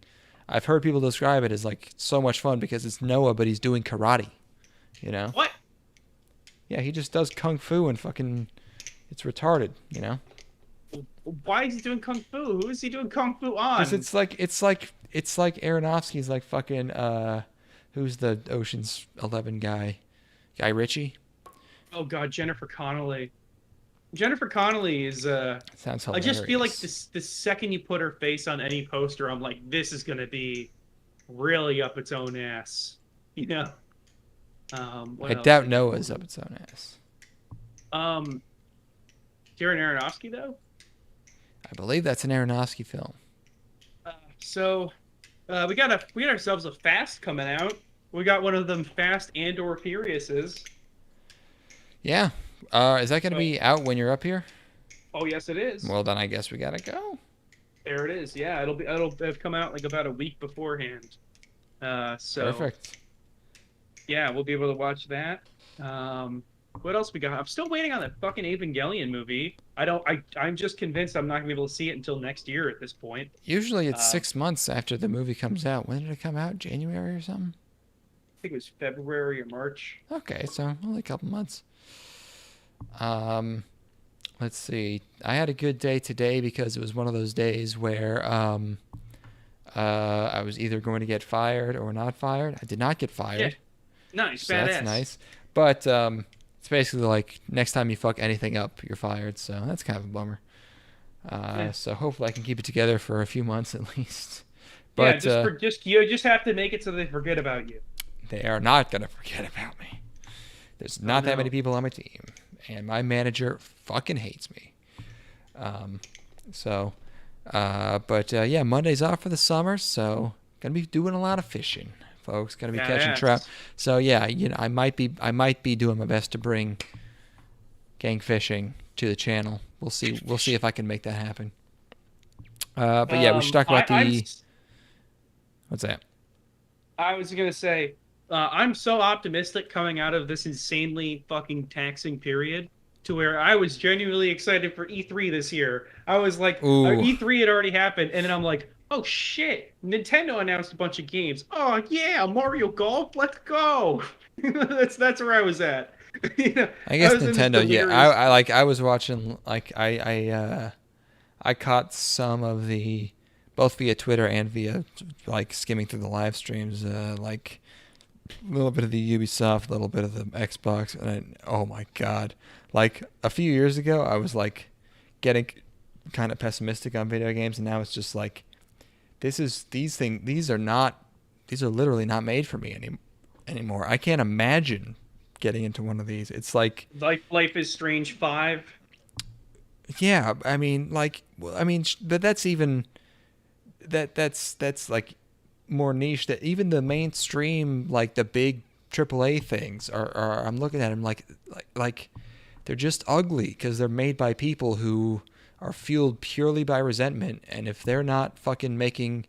I've heard people describe it as like so much fun because it's Noah, but he's doing karate. You know? What? Yeah, he just does kung fu and fucking. It's retarded. You know? Why is he doing kung fu? Who is he doing kung fu on? Because it's like Aronofsky's like fucking who's the Ocean's 11 guy? Guy Ritchie. Oh god, Jennifer Connelly. Jennifer Connelly is Sounds hilarious. I just feel like the second you put her face on any poster, I'm like, this is gonna be really up its own ass. You know? I doubt Noah's up its own ass. Darren Aronofsky though? I believe that's an Aronofsky film. So we got ourselves a Fast coming out. We got one of them Fast and/or Furiouses. Yeah. Is that going to be out when you're up here? Oh yes, it is. Well, then I guess we gotta go. There it is. Yeah, it'll have come out like about a week beforehand. So Perfect. yeah, we'll be able to watch that. What else we got? I'm still waiting on that fucking Evangelion movie. I'm just convinced I'm not gonna be able to see it until next year at this point. Usually it's 6 months after the movie comes out. When did it come out? January or something? I think it was February or March. Okay, so only a couple months. Let's see. I had a good day today because it was one of those days where I was either going to get fired or not fired. I did not get fired. Yeah. Nice, So badass. that's nice. But It's basically like next time you fuck anything up, you're fired. So that's kind of a bummer. So hopefully I can keep it together for a few months at least. But you just have to make it so they forget about you. they are not gonna forget about me. There's not that many people on my team, and my manager fucking hates me. Yeah, Monday's off for the summer, so gonna be doing a lot of fishing, folks. Gonna be catching trout. So yeah, I might be doing my best to bring gang fishing to the channel. We'll see if I can make that happen. But yeah, we should talk about what's that? I was gonna say, I'm so optimistic coming out of this insanely fucking taxing period, to where I was genuinely excited for E3 this year. I was like, E3 had already happened, and then I'm like, oh shit, Nintendo announced a bunch of games. Oh yeah, Mario Golf, let's go. that's where I was at. I guess Nintendo. Yeah, I was watching, like, I caught some of the, both via Twitter and via like skimming through the live streams, like a little bit of the Ubisoft, a little bit of the Xbox, and oh my god, like a few years ago I was like getting kind of pessimistic on video games, and now it's just like these are literally not made for me anymore. I can't imagine getting into one of these. It's like Life is Strange 5. Yeah, I mean, but that's even that's like more niche. That even the mainstream, like the big AAA things are I'm looking at them like they're just ugly because they're made by people who are fueled purely by resentment, and if they're not fucking making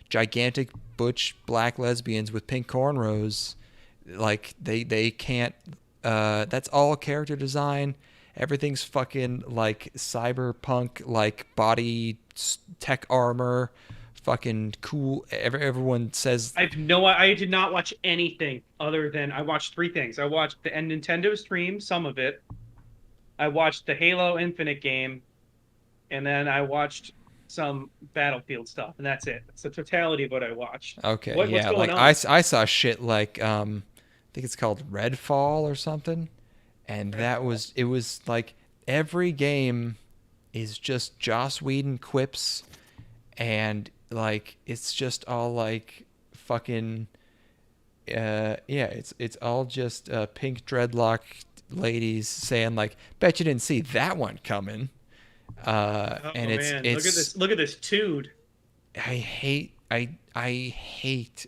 gigantic butch black lesbians with pink cornrows, like they can't. That's all character design. Everything's fucking like cyberpunk, like body tech armor, fucking cool. Everyone says. I did not watch anything other than I watched 3 things. I watched the Nintendo stream, some of it. I watched the Halo Infinite game, and then I watched some Battlefield stuff, and that's it. It's the totality of what I watched. Okay, what's going on? I saw shit like I think it's called Redfall or something. And it was like every game is just Joss Whedon quips, and like it's just all like fucking it's all just pink dreadlock ladies saying like, bet you didn't see that one coming. And it's look at this dude. I hate it's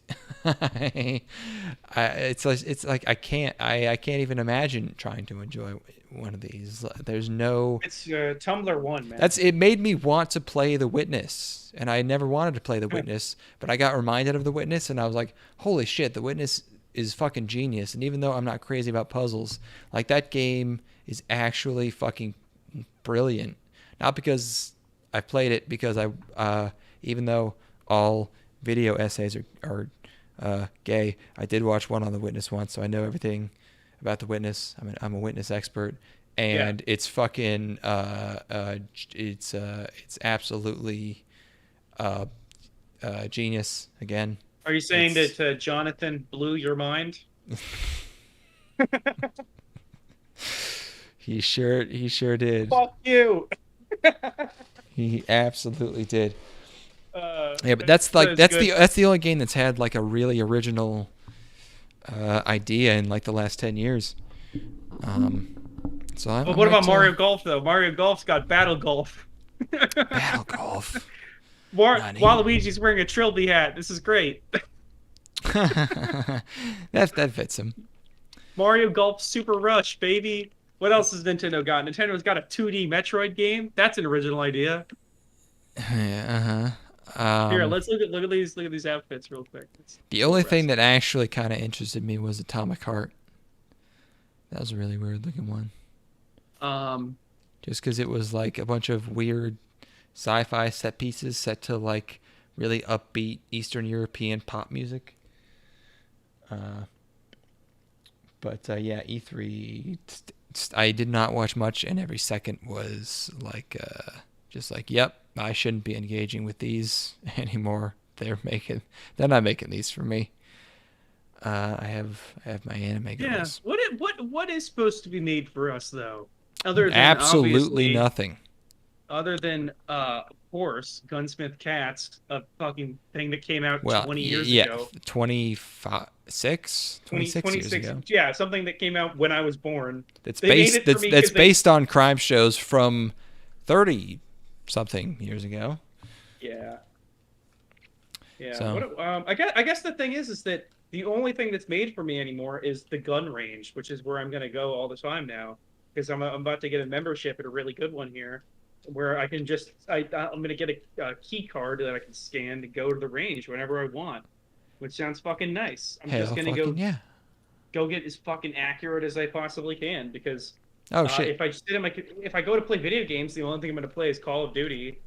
like I can't even imagine trying to enjoy one of these. There's no. It's Tumblr 1, man. It made me want to play The Witness, and I never wanted to play The Witness, but I got reminded of The Witness, and I was like, holy shit, The Witness is fucking genius. And even though I'm not crazy about puzzles, like that game is actually fucking brilliant. Not because I played it, because I even though all video essays are gay, I did watch one on The Witness once, so I know everything about The Witness. I'm a Witness expert, and it's fucking it's absolutely genius again. Are you saying that Jonathan blew your mind? He sure did. Fuck you. He absolutely did. Yeah, but that's the only game that's had like a really original idea in like the last 10 years. But what about Mario Golf though? Mario Golf's got Battle Golf. Battle Golf. Waluigi's wearing a Trilby hat. This is great. that fits him. Mario Golf Super Rush, baby. What else has Nintendo got? Nintendo's got a 2D Metroid game. That's an original idea. Yeah. Here, let's look at these outfits real quick. The only thing that actually kind of interested me was Atomic Heart. That was a really weird looking one. Just because it was like a bunch of weird sci-fi set pieces set to like really upbeat Eastern European pop music. But yeah, E3. I did not watch much, and every second was like, just like, yep, I shouldn't be engaging with these anymore. They're not making these for me. I have my anime Yeah. goals. What is supposed to be made for us though? Other than Absolutely obviously, nothing. other than of course, Gunsmith Cats, a fucking thing that came out Well, 20 years yeah, ago. 25, 26 years 26. ago. Yeah, something that came out when I was born. That's They made based it for that's me that's because they. based on crime shows from 30 something years ago. Yeah. Yeah. So I guess the thing is that the only thing that's made for me anymore is the gun range, which is where I'm gonna go all the time now because I'm about to get a membership at a really good one here, where I can just I'm gonna get a key card that I can scan to go to the range whenever I want, which sounds fucking nice. I'm just hell gonna fucking yeah. go get as fucking accurate as I possibly can because Oh shit. if I go to play video games, the only thing I'm gonna play is Call of Duty.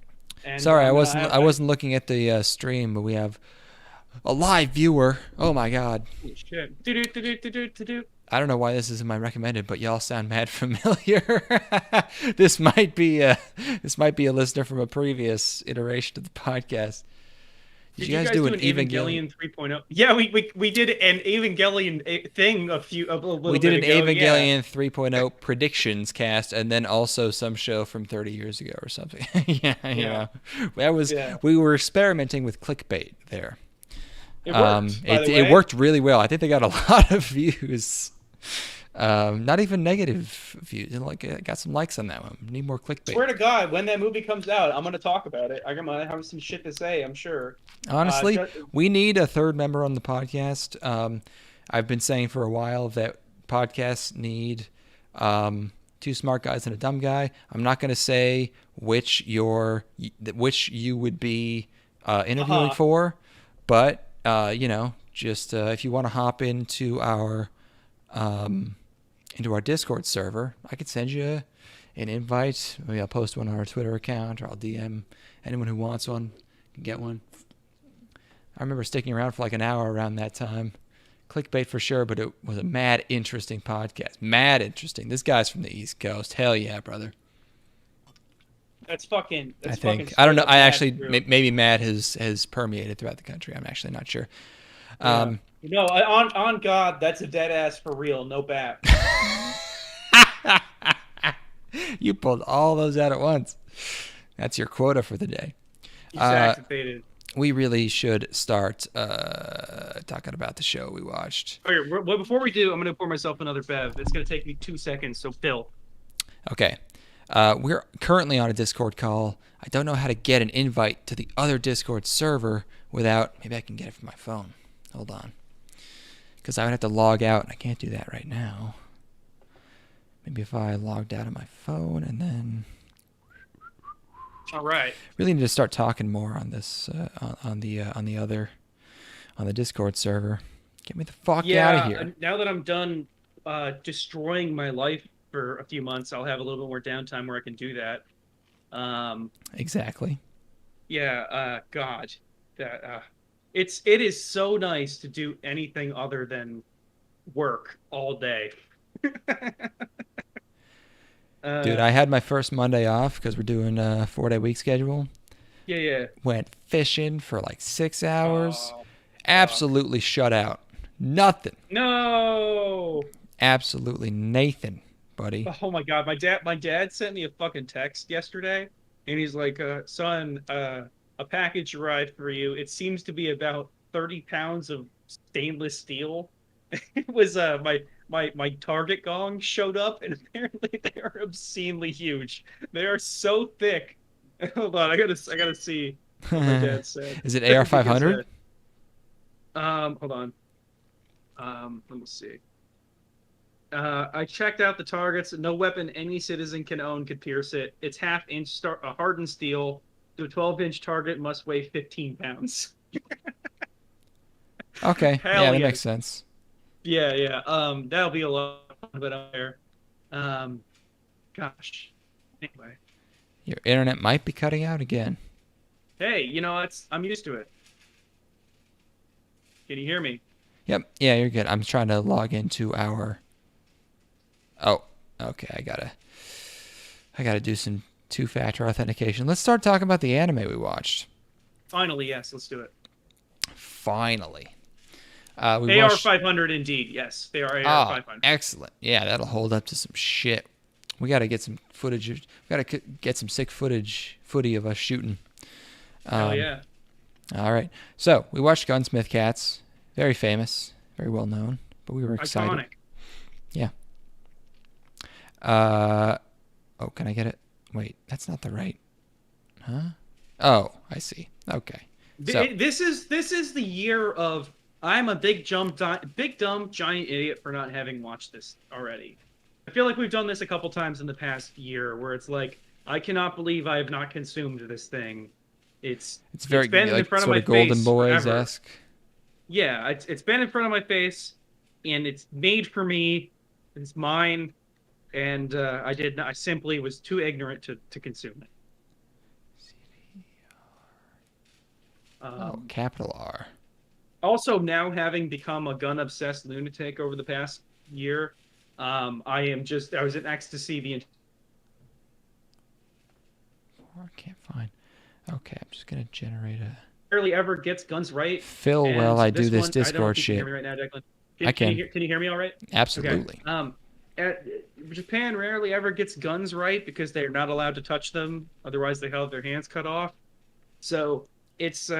And Sorry, I'm gonna have I wasn't looking at the stream, but we have a live viewer. Oh my god. shit. Do. I don't know why this isn't my recommended, but y'all sound mad familiar. This might be a listener from a previous iteration of the podcast. Did you guys do an Evangelion? 3.0? Yeah, we did an Evangelion thing a little We did an bit ago. Evangelion 3.0 predictions cast, and then also some show from 30 years ago or something. Yeah. That was we were experimenting with clickbait there. It worked. It worked really well. I think they got a lot of views. Not even negative views. Like, I got some likes on that one. Need more clickbait. Swear to God, when that movie comes out, I'm gonna talk about it. I'm gonna have some shit to say. I'm sure. Honestly, we need a third member on the podcast. I've been saying for a while that podcasts need two smart guys and a dumb guy. I'm not going to say which you would be interviewing for, but just if you want to hop into our Discord server, I could send you an invite. Maybe I'll post one on our Twitter account, or I'll DM anyone who wants one. Can get one. I remember sticking around for like an hour around that time. Clickbait for sure, but it was a mad interesting podcast. Mad interesting. This guy's from the East Coast. Hell yeah, brother. That's fucking. I think. I don't know. I actually maybe mad has permeated throughout the country. I'm actually not sure. On God, that's a dead ass for real. No bat. You pulled all those out at once. That's your quota for the day. Exactly. We really should start talking about the show we watched. Okay, well, before we do, I'm going to pour myself another bev. It's going to take me 2 seconds, so Phil. Okay. We're currently on a Discord call. I don't know how to get an invite to the other Discord server without... Maybe I can get it from my phone. Hold on. Because I would have to log out, and I can't do that right now. Maybe if I logged out of my phone and then... All right. Really need to start talking more on this on the Discord server. Get me the fuck out of here. Now that I'm done destroying my life for a few months, I'll have a little bit more downtime where I can do that. Exactly. Yeah. God, that it is so nice to do anything other than work all day. Dude, I had my first Monday off because we're doing a 4-day week schedule. Yeah. Went fishing for like 6 hours. Absolutely shut out. Nothing. No. Absolutely Nathan, buddy. Oh my God, my dad sent me a fucking text yesterday, and he's like, "Son, a package arrived for you. It seems to be about 30 pounds of stainless steel." It was my Target gong showed up, and apparently they are obscenely huge. They are so thick. Hold on, I gotta see what my dad said. Is it AR-500? Hold on. Let me see. I checked out the targets. No weapon any citizen can own could pierce it. It's half-inch hardened steel. The 12-inch target must weigh 15 pounds. Okay, Hell yeah, that makes sense. Yeah. That'll be a lot of it out there. Gosh. Anyway. Your internet might be cutting out again. Hey, I'm used to it. Can you hear me? Yep. Yeah, you're good. I'm trying to log into our... Oh, okay. I gotta do some two-factor authentication. Let's start talking about the anime we watched. Finally, yes. Let's do it. Finally. We AR watched. 500 indeed. Yes, they are AR Ah, 500. excellent. Yeah, that'll hold up to some shit. We got to get some footage. We got to get some sick footy of us shooting. Hell yeah. All right. So we watched Gunsmith Cats. Very famous, very well known, but we were excited. Iconic. Yeah. Oh, can I get it? Wait, that's not the right. Huh? Oh, I see. Okay. So, This is the year of I'm a big dumb giant idiot for not having watched this already. I feel like we've done this a couple times in the past year where it's like I cannot believe I have not consumed this thing. It's very been like in front of sort my of Golden face Boys forever. esque. Yeah, it's been in front of my face, and it's made for me. It's mine, and I simply was too ignorant to consume it. Capital R. Also, now having become a gun obsessed lunatic over the past year, I was in ecstasy I can't find. Okay, I'm just gonna generate a. rarely ever gets guns right. Phil, and while I do this one, I don't Discord know if you shit. can hear me right now, Declan. I can. Can you hear me all right? Absolutely. Okay. Japan rarely ever gets guns right because they're not allowed to touch them. Otherwise, they have their hands cut off. So it's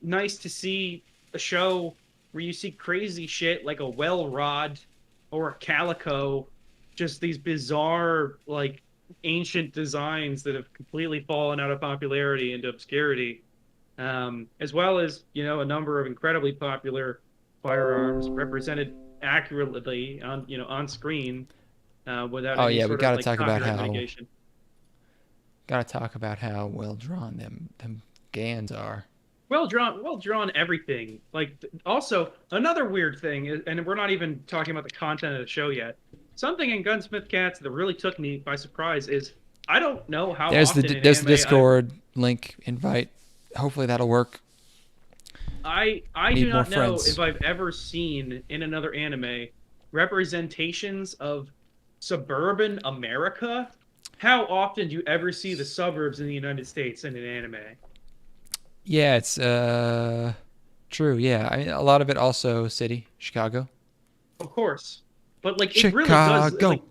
nice to see a show where you see crazy shit like a well rod or a calico, just these bizarre like ancient designs that have completely fallen out of popularity into obscurity, as well as a number of incredibly popular firearms represented accurately on screen without Oh any yeah, we sort gotta of like talk about copyright how. mitigation. Gotta talk about how well drawn them Gans are. Well drawn everything. Like also another weird thing and we're not even talking about the content of the show yet. Something in Gunsmith Cats that really took me by surprise is I don't know how There's often the in there's the anime Discord link invite. Hopefully that'll work. I Need do more not know friends. if I've ever seen in another anime representations of suburban America. How often do you ever see the suburbs in the United States in an anime? Yeah, it's true. Yeah, I mean a lot of it also city, Chicago. Of course. But like it really does Chicago. like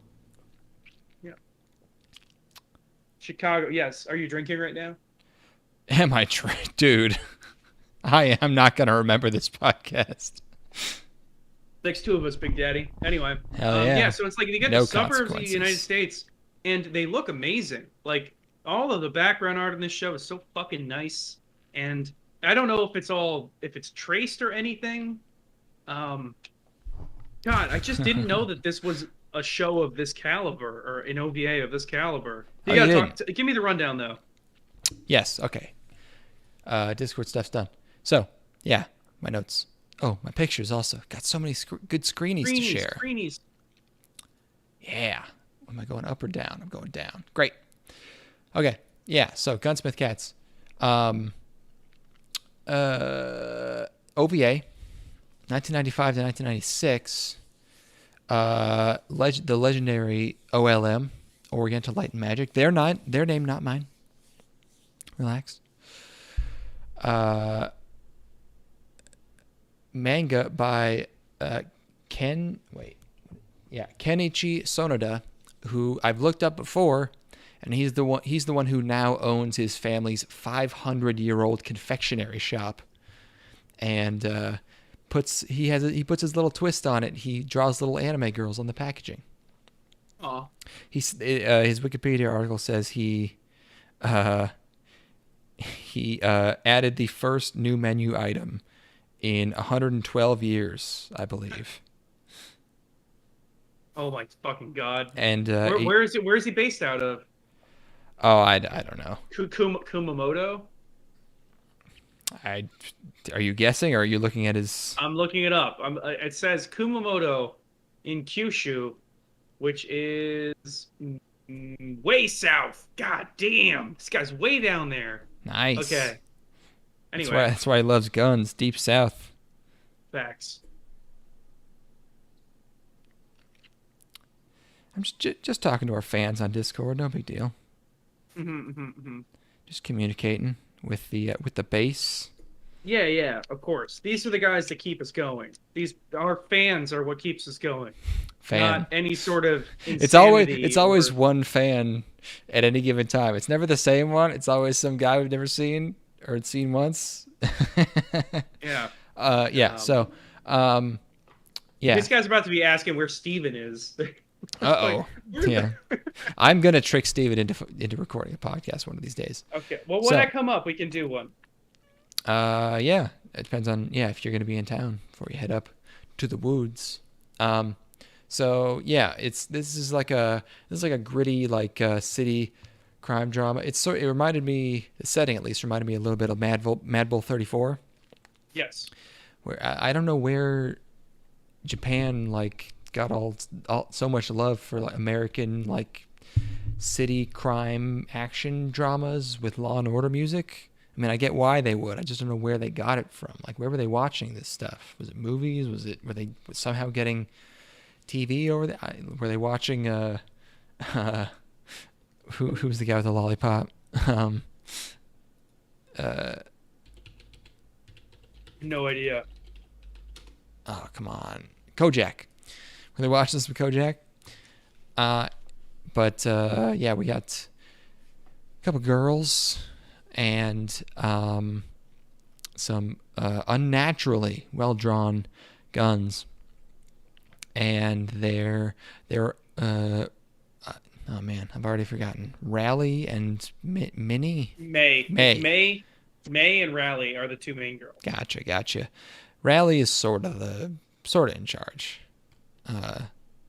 yeah. Chicago, yes. Are you drinking right now? Am I dude? I am not gonna remember this podcast. Next two of us, Big Daddy. Anyway. Hell yeah. Yeah, so it's like you get No the suburbs of the consequences. United States and they look amazing. Like all of the background art in this show is so fucking nice. And I don't know if it's traced or anything. God, I just didn't know that this was a show of this caliber or an OVA of this caliber. You gotta give me the rundown though. Yes. Okay. Discord stuff's done. So yeah, my notes. Oh, my pictures also. Got so many good screenies to share. Screenies. Yeah. Am I going up or down? I'm going down. Great. Okay. Yeah. So Gunsmith Cats. OVA, 1995 to 1996. The legendary OLM, Oriental Light and Magic. Their name, not mine. Relax. Manga by Kenichi Sonoda, who I've looked up before, and he's the one who now owns his family's 500-year-old confectionery shop, and puts his little twist on it. He draws little anime girls on the packaging. Aw. His Wikipedia article says he added the first new menu item in 112 years, I believe. Oh my fucking god! And where is it? Where is he based out of? Oh, I don't know. Kumamoto. Are you guessing, or are you looking at his? I'm looking it up. It says Kumamoto in Kyushu, which is way south. God damn, this guy's way down there. Nice. Okay. Anyway, That's why he loves guns. Deep South. facts. I'm just talking to our fans on Discord. No big deal. Mm-hmm. Just communicating with the base. Yeah, of course. These are the guys that keep us going. Our fans are what keeps us going. Fan. Not any sort of It's insanity. always one fan at any given time. It's never the same one. It's always some guy we've never seen or seen once. Yeah. Yeah. So, yeah. This guy's about to be asking where Steven is. Uh-oh. Yeah. I'm gonna trick Steven into recording a podcast one of these days. Okay. Well, when I come up, we can do one. Yeah. It depends on if you're gonna be in town before you head up to the woods. So yeah, this is like a gritty city crime drama. It reminded me, the setting at least reminded me a little bit of Mad Bull 34. Yes. Where I don't know where Japan got all so much love for American city crime action dramas with Law and Order music. I mean, I get why they would. I just don't know where they got it from. Where were they watching this stuff? Was it movies? Were they somehow getting TV over there? Were they watching who's the guy with the lollipop? No idea. Oh, come on. Kojak. Were they watching this with Kojak? But yeah, we got a couple girls and some unnaturally well-drawn guns. And they're oh man, I've already forgotten. Rally and Minnie? May and Rally are the two main girls. Gotcha. Rally is sort of in charge.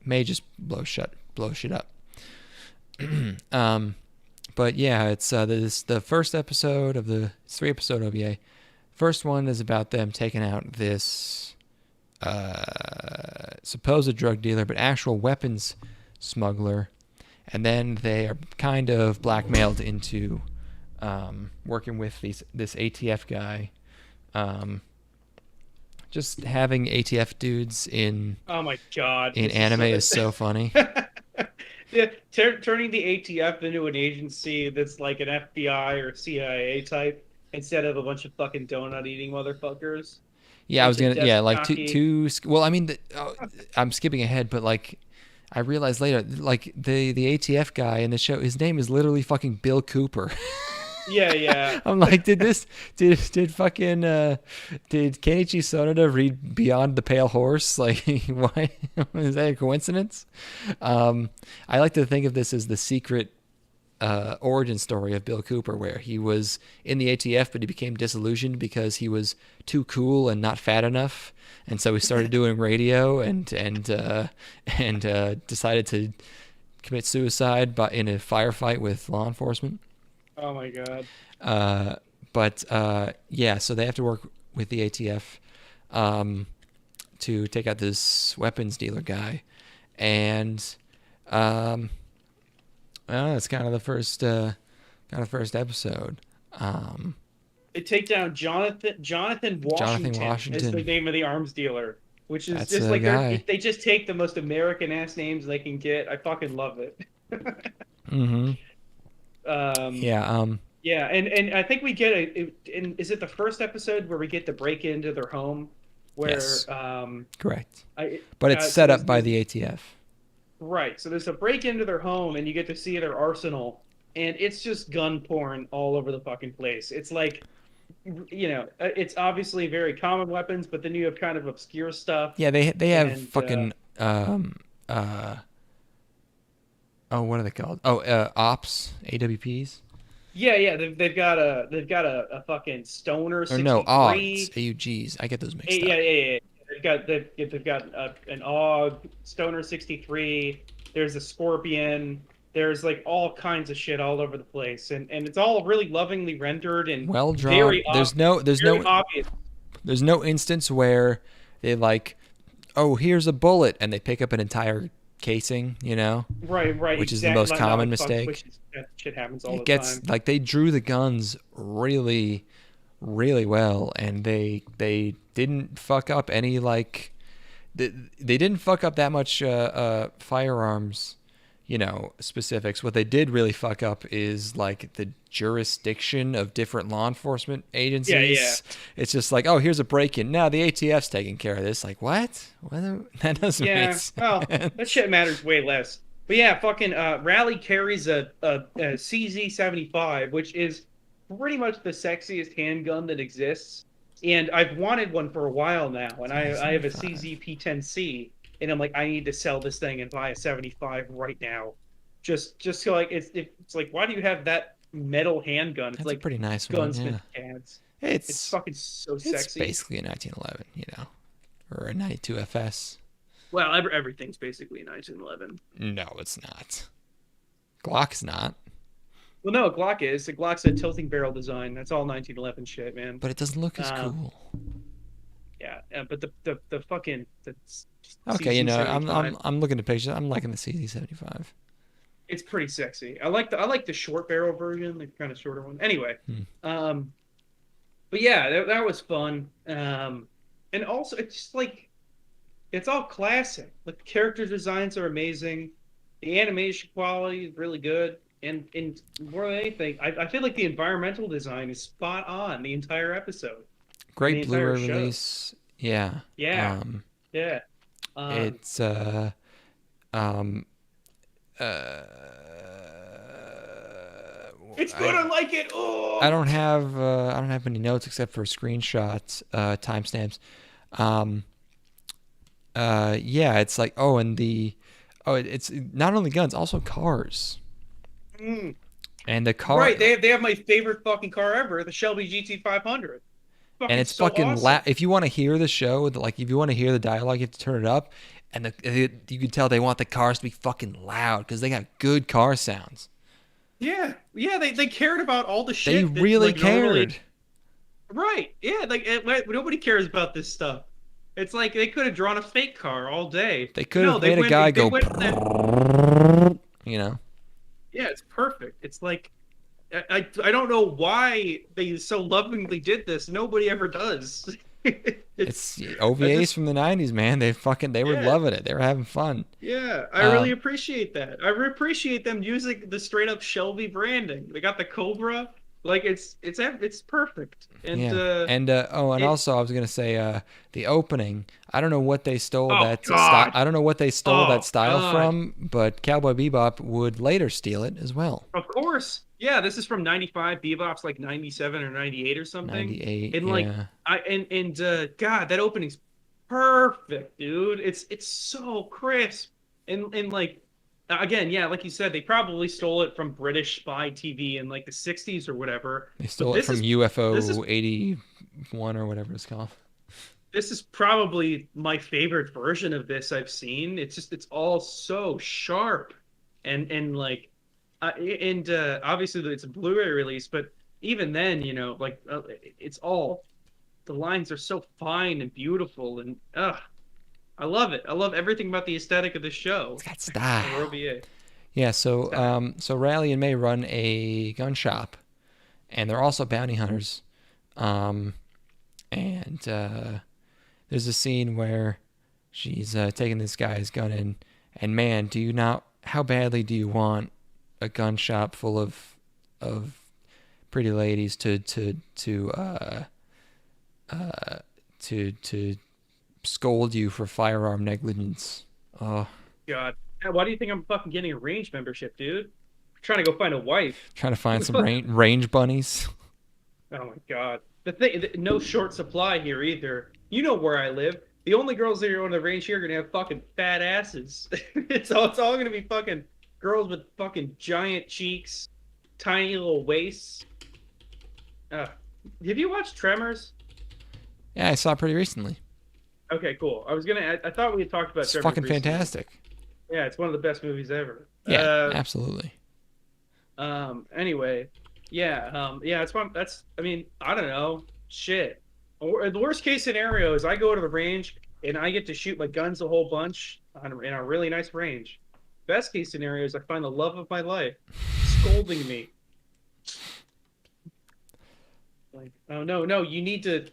May just blow shit up. But yeah, it's the first episode of the 3-episode OVA. First one is about them taking out this supposed drug dealer, but actual weapons smuggler, and then they are kind of blackmailed into working with this ATF guy. Just having ATF dudes in oh my god in anime is so funny. Yeah, turning the ATF into an agency that's like an FBI or CIA type instead of a bunch of fucking donut eating motherfuckers. Yeah, I was gonna. Yeah, two. Well, I mean, I'm skipping ahead, but I realized later, the ATF guy in the show, his name is literally fucking Bill Cooper. Yeah. I'm like, did fucking did Kenichi Sonoda read Beyond the Pale Horse? Why is that a coincidence? I like to think of this as the secret origin story of Bill Cooper, where he was in the ATF, but he became disillusioned because he was too cool and not fat enough, and so he started doing radio and decided to commit suicide in a firefight with law enforcement. Oh my god. Yeah, so they have to work with the ATF to take out this weapons dealer guy, and it's kind of the first episode. They take down Jonathan Washington is the name of the arms dealer, which is just like they just take the most American ass names they can get. I fucking love it. Mm-hmm. Yeah, and I think we get is it the first episode where we get to break into their home? Where yes. Correct. But it's set up by the ATF. Right. So there's a break into their home, and you get to see their arsenal, and it's just gun porn all over the fucking place. It's it's obviously very common weapons, but then you have kind of obscure stuff. Yeah, they have fucking what are they called? Ops, AWPs. Yeah, they've got a fucking stoner 63. Or no, AUGs. AUGs. I get those mixed up. Yeah. They've got an AUG, stoner 63. There's a Scorpion. There's all kinds of shit all over the place, and it's all really lovingly rendered and well drawn. Very there's obvious. no instance where they here's a bullet and they pick up an entire casing, right, which is the most common mistake. That shit happens all the time. They drew the guns really, really well, and they didn't fuck up any they didn't fuck up that much firearms specifics. What they did really fuck up is like the jurisdiction of different law enforcement agencies. Yeah. It's just like, oh, here's a break-in. Now the ATF's taking care of this. Like, what? That doesn't make sense. Well, that shit matters way less. But yeah, fucking Rally carries a CZ75, which is pretty much the sexiest handgun that exists. And I've wanted one for a while now. And I have a CZ P10C. And I'm like, I need to sell this thing and buy a 75 right now. Just so like it's like, why do you have that metal handgun? It's That's like a pretty nice Gunsmith one. Yeah. cans. It's It's fucking so It's sexy. basically a 1911, or a 92 FS. Well, everything's basically a 1911. No, it's not. Glock's not. Well, no, Glock is. The Glock's a tilting barrel design. That's all 1911 shit, man. But it doesn't look as cool. Yeah, but the fucking Okay, CZ75, I'm looking at pictures. I'm liking the CZ75. it's pretty sexy. I like the short barrel version, the kind of shorter one. Anyway, but yeah, that was fun. And also it's just like it's all classic. Like the character designs are amazing, the animation quality is really good, and more than anything, I feel like the environmental design is spot on the entire episode. Great The entire Blu-ray show. release. Yeah. Yeah. Yeah. It's It's gonna like it. Oh. I don't have many notes except for screenshots, timestamps. Yeah, it's like it's not only guns, also cars. And the car, Right, they have my favorite fucking car ever, the Shelby GT500. and it's so fucking awesome. if you want to hear the show, like if you want to hear the dialogue, you have to turn it up, and you can tell they want the cars to be fucking loud because they got good car sounds. Yeah, they cared about all the shit. They that, really like, normally- cared. Right, yeah, nobody cares about this stuff. It's like they could have drawn a fake car all day. They could have made a guy go. Yeah, it's perfect. It's like I don't know why they so lovingly did this. Nobody ever does. It's OVAs from the 90s, man. They were Yeah. loving it. They were having fun. Yeah, I really appreciate that. I appreciate them using the straight up Shelby branding. They got the Cobra. Like it's perfect. And yeah. Also I was gonna say the opening. I don't know what they stole that God. style. I don't know what they stole Oh, that style God. from, but Cowboy Bebop would later steal it as well. of course, yeah, this is from '95. Bebop's like '97 or '98 or something. 98. And like yeah. God, that opening's perfect, dude. It's so crisp. And like again, yeah, like you said, they probably stole it from British spy TV in like the '60s or whatever. They stole But it from this UFO is- 81 or whatever it's called. This is probably my favorite version of this I've seen. It's all so sharp and like obviously it's a Blu-ray release, but even then, it's all the lines are so fine and beautiful, and I love it. I love everything about the aesthetic of this show. It's got style. Or OVA. Yeah, so Riley and May run a gun shop, and they're also bounty hunters. There's a scene where she's taking this guy's gun in, and man, how badly do you want a gun shop full of pretty ladies to scold you for firearm negligence? Oh. God, why do you think I'm fucking getting a range membership, dude? I'm trying to go find a wife. Trying to find some range bunnies. Oh my God. The thing, no short supply here either. You know where I live. The only girls that are on the range here are gonna have fucking fat asses. it's all gonna be fucking girls with fucking giant cheeks, tiny little waists. Have you watched Tremors? Yeah, I saw it pretty recently. Okay, cool. I thought we had talked about It's Tremors fucking recently. fantastic. Yeah, it's one of the best movies ever. Yeah, absolutely. Anyway, yeah, I mean, I don't know, shit. Or the worst case scenario is I go to the range and I get to shoot my guns a whole bunch in a really nice range. Best case scenario is I find the love of my life scolding me. Like, oh no, you need to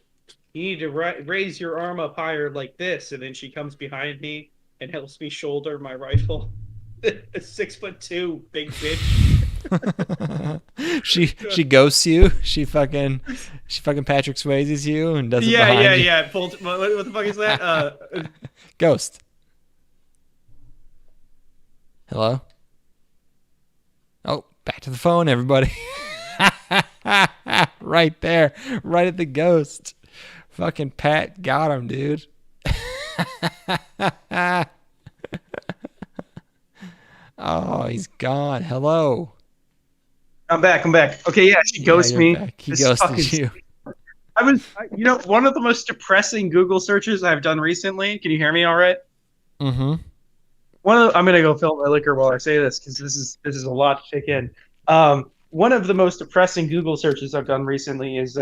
raise your arm up higher like this, and then she comes behind me and helps me shoulder my rifle. A 6'2" big bitch. she ghosts you. She fucking Patrick Swayze's you and does it Yeah, behind yeah, you. yeah. What the fuck is that? Ghost. Hello? Oh, back to the phone, everybody. Right there. Right at the ghost. Fucking Pat got him, dude. Oh, he's gone. Hello. I'm back. Okay, yeah, she ghosts you're me. back. He This ghosted fucking- you. one of the most depressing Google searches I've done recently. Can you hear me all right? Mm-hmm. I'm gonna go fill my liquor while I say this because this is a lot to take in. One of the most depressing Google searches I've done recently is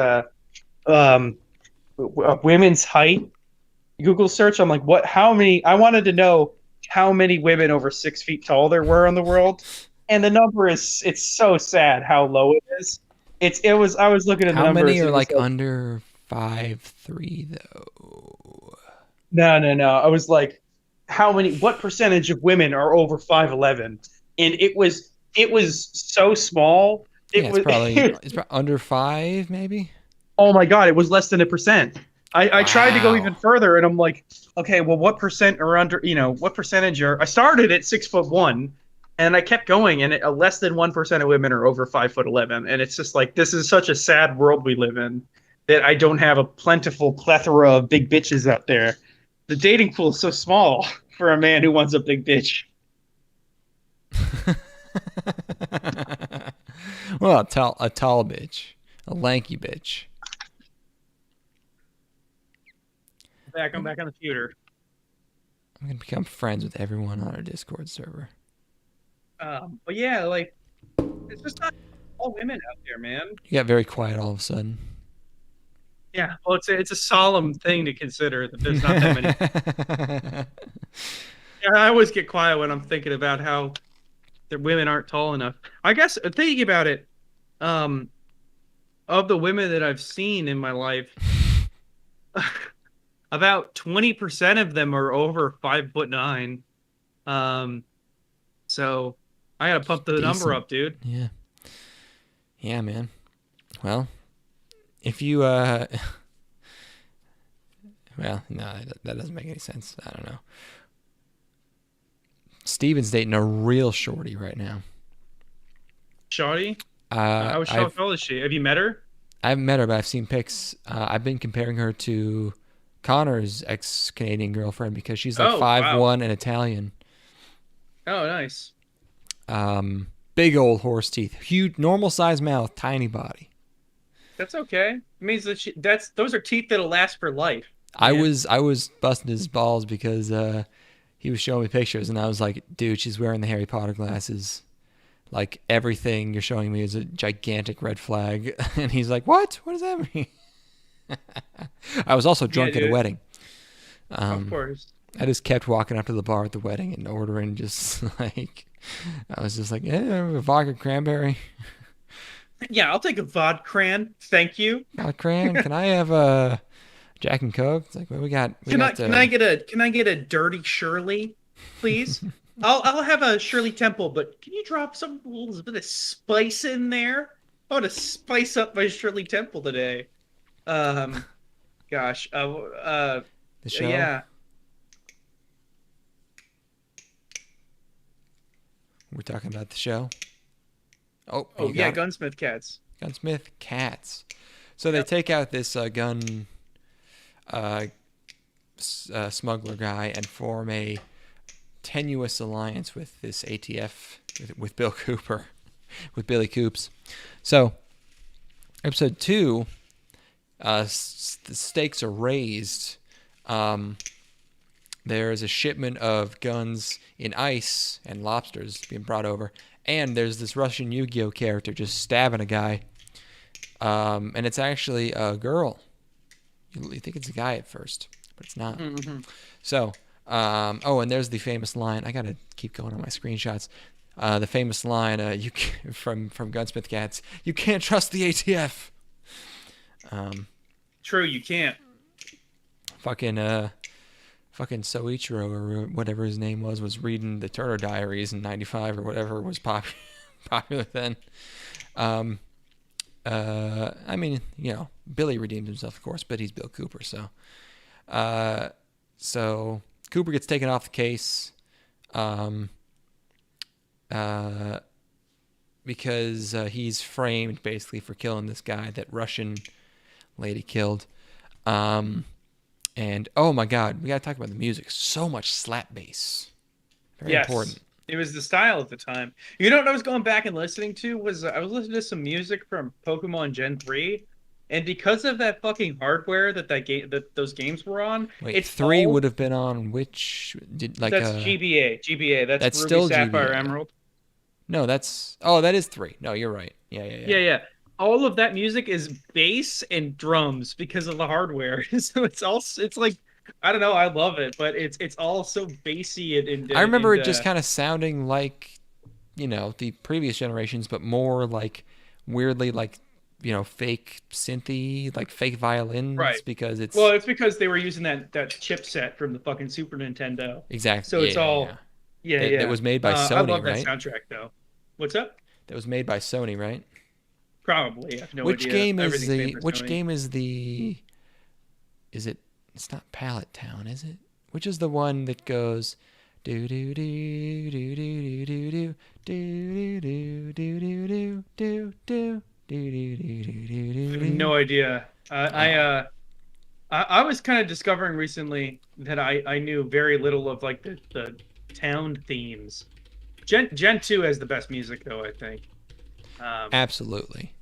women's height Google search. I'm like, what? How many? I wanted to know how many women over 6 feet tall there were in the world, and the number it's so sad how low it is. I was looking at the How numbers. many are it was like under 5'3" though? No. I was like, what percentage of women are over 5'11"? And it was so small. It's probably under 5, maybe. Oh my God, it was less than 1%. I tried to go Wow. even further, and I'm like, okay, well, what percent are under? What percentage are? I started at 6'1", and I kept going, and less than 1% of women are over 5'11", and it's just like this is such a sad world we live in that I don't have a plentiful plethora of big bitches out there. The dating pool is so small for a man who wants a big bitch. Well, a tall bitch, a lanky bitch. I'm back on the computer. I'm gonna become friends with everyone on our Discord server. But yeah, like it's just not all women out there, man. You got very quiet all of a sudden. Yeah, well, it's a solemn thing to consider that there's not that many. Yeah, I always get quiet when I'm thinking about how the women aren't tall enough. I guess thinking about it, of the women that I've seen in my life, about 20% of them are over 5'9". So I gotta pump the number up, dude. Yeah, man. Well, if you well, no, that doesn't make any sense. I don't know. Steven's dating a real shorty right now. Shawty? How tall is she? Have you met her? I haven't met her, but I've seen pics. I've been comparing her to Connor's ex-Canadian girlfriend because she's like 5'1" and Italian. Oh, nice. Big old horse teeth, huge, normal size mouth, tiny body. That's okay. It means that those are teeth that'll last for life. I was busting his balls because he was showing me pictures, and I was like, dude, she's wearing the Harry Potter glasses. Like, everything you're showing me is a gigantic red flag. And he's like, what? What does that mean? I was also drunk at a wedding. Of course. I just kept walking up to the bar at the wedding and ordering just like, I was just like, yeah, vodka cranberry. Yeah, I'll take a vodka cran. Thank you. Vodka cran. Can I have a Jack and Coke? It's like, what we got? Can I get a dirty Shirley, please? I'll have a Shirley Temple, but can you drop some little bit of spice in there? I want to spice up my Shirley Temple today. Gosh. The show? Yeah. We're talking about the show. Oh yeah, Gunsmith cats. Gunsmith cats. So they take out this gun smuggler guy and form a tenuous alliance with this ATF with Bill Cooper, with Billy Coops. So episode 2, the stakes are raised. There's a shipment of guns in ice and lobsters being brought over, and there's this Russian Yu-Gi-Oh character just stabbing a guy, and it's actually a girl. You think it's a guy at first, but it's not. Mm-hmm. So, and there's the famous line. I gotta keep going on my screenshots. The famous line from Gunsmith Cats: "You can't trust the ATF." True, you can't. Fucking fucking Soichiro or whatever his name was reading the Turner Diaries in '95 or whatever was popular then. I mean, you know, Billy redeemed himself, of course, but he's Bill Cooper, so. So Cooper gets taken off the case, because he's framed basically for killing this guy that Russian lady killed. And oh my God, we gotta talk about the music. So much slap bass. Very important. It was the style at the time. You know what I was going back and listening to was I was listening to some music from Pokemon Gen 3, and because of that fucking hardware that those games were on, Wait, it's 3 would have been on which that's GBA. GBA. That's Ruby, still Sapphire, GBA. Emerald. No, that is 3. No, you're right. Yeah. All of that music is bass and drums because of the hardware. So it's like, I don't know, I love it, but it's all so bassy and I remember it just kind of sounding like, you know, the previous generations, but more like weirdly like, you know, fake synthy, like fake violins, right? Because it's because they were using that chipset from the fucking Super Nintendo. Exactly. So it's It was made by Sony, I love right? that soundtrack though. What's up? That was made by Sony, right? Probably. I have no Which idea. game is Is it? It's not Pallet Town, is it? Which is the one that goes do do do do do do do do do do do do do. I have no idea. I was kind of discovering recently that I knew very little of like the town themes. Gen 2 has the best music though, I think. Absolutely.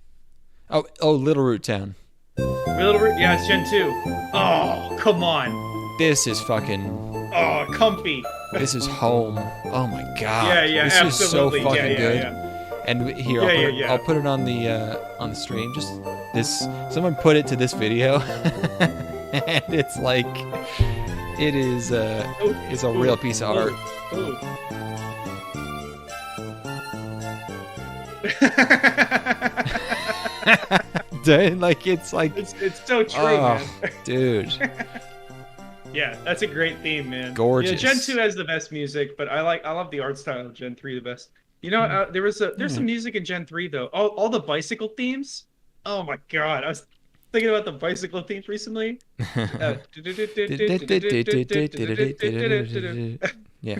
Oh, Little Root Town. Yeah, it's Gen 2. Oh, come on. This is fucking. Oh, comfy. This is home. Oh my God. Yeah, this absolutely. is so fucking good. Yeah. And here, Yeah, I'll put it on the stream. Just this. Someone put it to this video, and it's like, it is it's a real piece of art. Like it's so true, man. Dude. Yeah, that's a great theme, man. Gorgeous. Yeah, Gen 2 has the best music, but I love the art style of Gen 3 the best. You know, there's some music in Gen 3 though. All the bicycle themes. Oh my God, I was thinking about the bicycle themes recently. Yeah.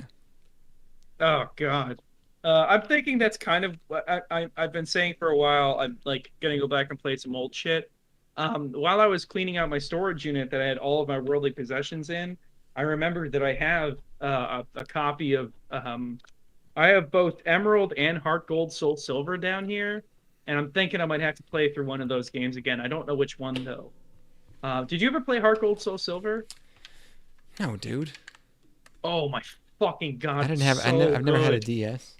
Oh God. I'm thinking that's kind of what I've been saying for a while. I'm like gonna go back and play some old shit. While I was cleaning out my storage unit that I had all of my worldly possessions in, I remembered that I have a copy of I have both Emerald and Heart Gold Soul Silver down here, and I'm thinking I might have to play through one of those games again. I don't know which one though. Did you ever play Heart Gold Soul Silver? No, dude. Oh my fucking God! I didn't have. I've never had a DS.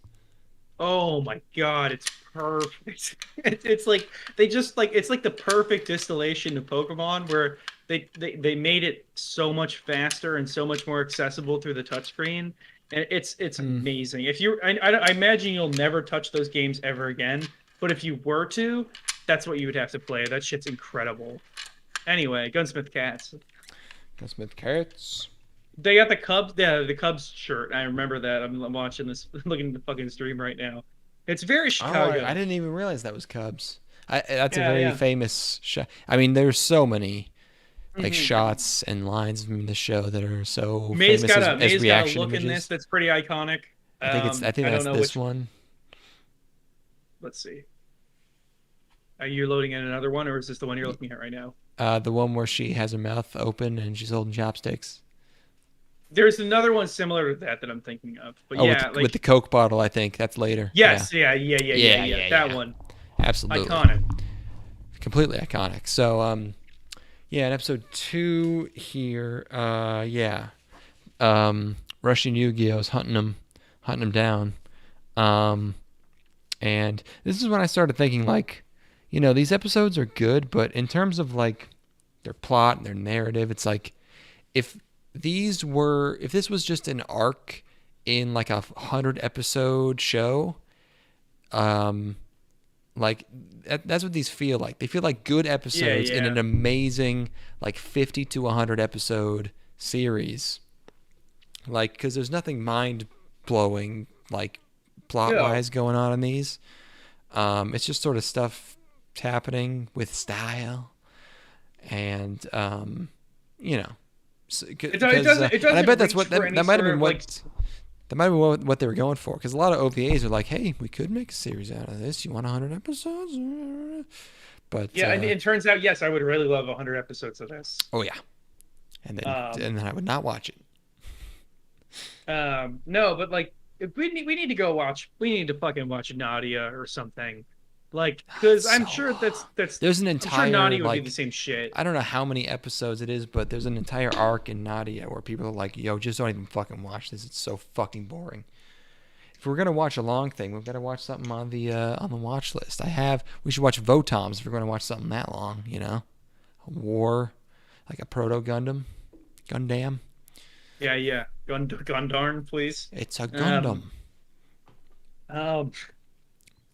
Oh my God, it's perfect. It's like it's like the perfect distillation of Pokemon, where they made it so much faster and so much more accessible through the touchscreen, and it's amazing. If I imagine you'll never touch those games ever again, but if you were to, that's what you would have to play. That shit's incredible. Anyway, Gunsmith Cats. Gunsmith Cats. They got the Cubs. Yeah, the Cubs shirt. I remember that. I'm watching this, looking at the fucking stream right now. It's very Chicago. Oh, I didn't even realize that was Cubs. That's a very famous shot. I mean, there's so many like shots and lines from the show that are so May's famous got as reaction got a look images. in this that's pretty iconic. I think that's this one. Let's see. Are you loading in another one, or is this the one you're looking at right now? The one where she has her mouth open and she's holding chopsticks. There's another one similar to that I'm thinking of. But with the Coke bottle, I think that's later. Yes, yeah. That one. Absolutely. Iconic. Completely iconic. So, in episode 2 here, Russian Yu-Gi-Oh's hunting him down. And this is when I started thinking, like, you know, these episodes are good, but in terms of like their plot and their narrative, it's like if this was just an arc in like a 100 episode show, like that's what these feel like. They feel like good episodes in an amazing like 50 to 100 episode series. Like, because there's nothing mind-blowing, like, plot-wise going on in these. It's just sort of stuff happening with style. And, you know. It doesn't. And I bet that's what, reach for that any might have sort been of, what... like, That might be what they were going for, because a lot of OVAs are like, "Hey, we could make a series out of this. You want 100 episodes?" But yeah, and it turns out, yes, I would really love 100 episodes of this. oh yeah, and then I would not watch it. No, but like we need to go watch. We need to fucking watch Nadia or something. Like, because I'm sure that's There's an I'm entire sure Nadia would like be the same shit. I don't know how many episodes it is, but there's an entire arc in Nadia where people are like, "Yo, just don't even fucking watch this. It's so fucking boring." If we're gonna watch a long thing, we've got to watch something on the watch list. We should watch Votoms if we're gonna watch something that long. You know, a war, like a proto Gundam. Yeah. Gundarn, please. It's a Gundam.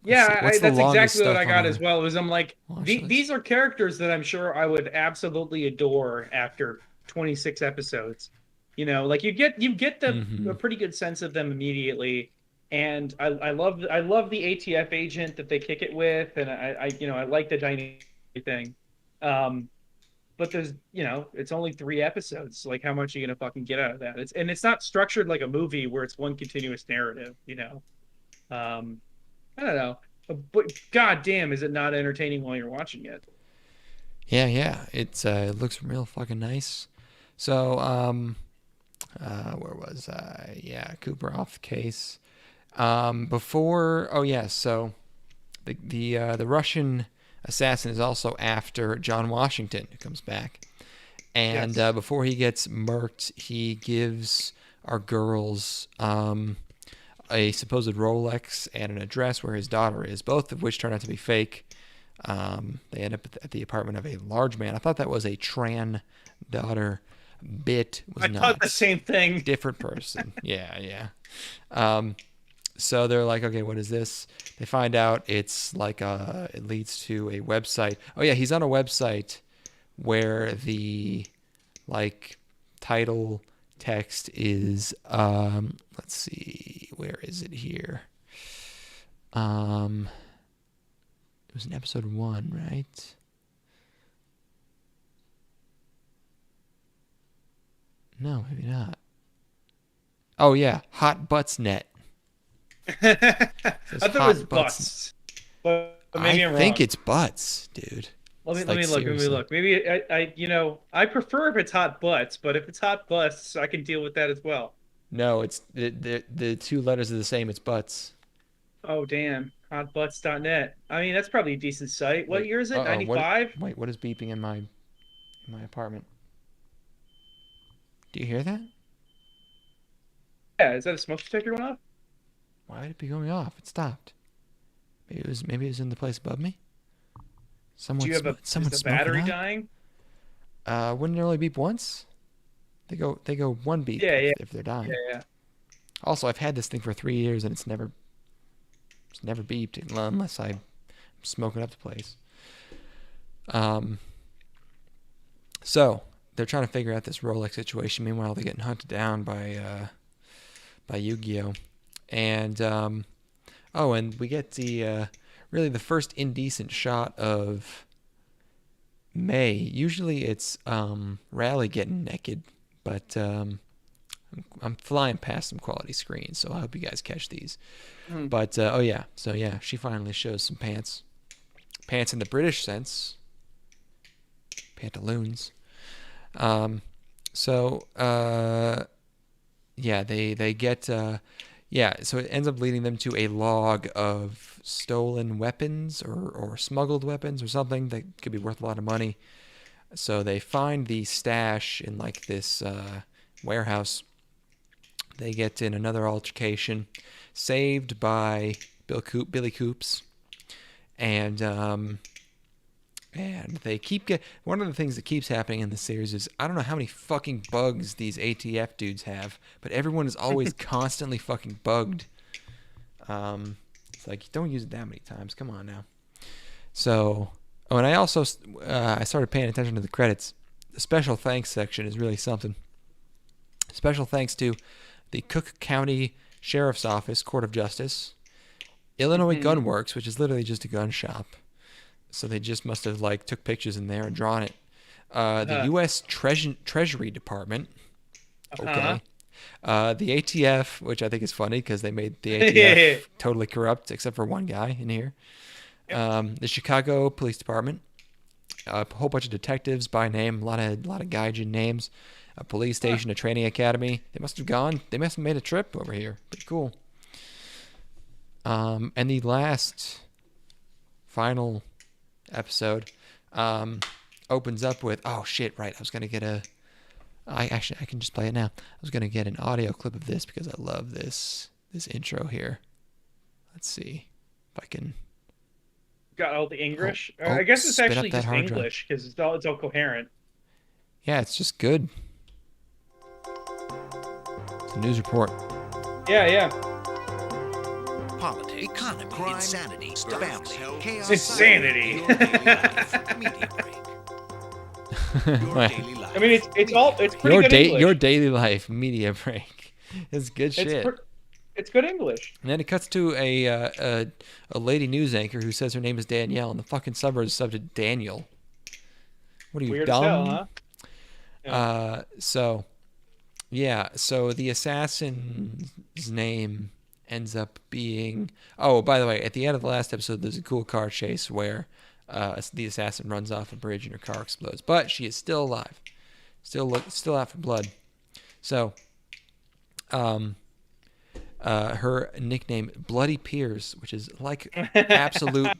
Yeah, What's the that's longest exactly what stuff I got on as well. Is I'm like, watch list? these are characters that I'm sure I would absolutely adore after 26 episodes. You know, like you get a pretty good sense of them immediately, and I love the ATF agent that they kick it with, and I like the dynamic thing. But there's, it's only 3 episodes. Like, how much are you gonna fucking get out of that? It's not structured like a movie where it's one continuous narrative. I don't know, but goddamn, is it not entertaining while you're watching it? Yeah. It looks real fucking nice. So, where was I? Yeah, Cooper off the case. So the Russian assassin is also after John Washington, who comes back. And Yes. Before he gets murked, he gives our girls a supposed Rolex and an address where his daughter is, both of which turn out to be fake. They end up at the apartment of a large man. I thought that was a Tran daughter. Bit was I not. thought the same thing. Different person. Yeah. So they're like, okay, what is this? They find out it's like it leads to a website. Oh yeah, he's on a website where the like title text is let's see, where is it here? It was in episode 1, right? No, maybe not. Oh yeah, Hot Butts Net. I thought it was butts, but maybe I'm wrong. I think it's butts, dude. Let me look. Maybe I prefer if it's hot butts, but if it's hot butts, I can deal with that as well. No, it's the 2 letters are the same. It's butts. Oh damn, hotbutts.net. I mean, that's probably a decent site. What year is it? 95? Wait, what is beeping in my apartment? Do you hear that? Yeah, is that a smoke detector going off? Why would it be going off? It stopped. Maybe it was in the place above me. Is the battery dying? Wouldn't it only beep once? They go 1 beep if they're dying. Yeah. Also, I've had this thing for 3 years and it's never beeped unless I'm smoking up the place. So they're trying to figure out this Rolex situation. Meanwhile, they're getting hunted down by Yu-Gi-Oh! And and we get the really the first indecent shot of May. Usually it's Raleigh getting naked, but I'm flying past some quality screens, so I hope you guys catch these. But she finally shows some pants in the British sense, pantaloons. They get so it ends up leading them to a log of stolen weapons or smuggled weapons or something that could be worth a lot of money. So they find the stash in like this warehouse. They get in another altercation, saved by Billy Coops, and they keep one of the things that keeps happening in the series is I don't know how many fucking bugs these ATF dudes have, but everyone is always constantly fucking bugged. It's like, don't use it that many times. Come on now. So, and I also I started paying attention to the credits. The special thanks section is really something. Special thanks to the Cook County Sheriff's Office Court of Justice, Illinois Gun Works, which is literally just a gun shop. So they just must have like took pictures in there and drawn it. The U.S. Treasury Department. Okay. The ATF, which I think is funny because they made the ATF totally corrupt, except for one guy in here. The Chicago Police Department. A whole bunch of detectives by name, a lot of gaijin names. A police station, a training academy. They must have made a trip over here. Pretty cool. And the last final episode opens up with, oh shit, right, I was gonna get I can just play it now. I was gonna get an audio clip of this because I love this intro here. Let's see if I can. Got all the English. I guess it's actually just English because it's all coherent. Yeah, it's just good. It's a news report. Yeah. Politics, economy, crime, insanity, family, chaos, insanity. Your daily life, media break. Your daily life. I mean, it's pretty good English. Your daily life media break. It's good shit. It's good English. And then it cuts to a lady news anchor who says her name is Danielle, and the fucking suburb is subbed to Daniel. What are you, weird dumb? As hell, huh? Yeah. So the assassin's name ends up being... Oh, by the way, at the end of the last episode, there's a cool car chase where the assassin runs off a bridge and her car explodes. But she is still alive. Still out for blood. So, her nickname, Bloody Pierce, which is like absolute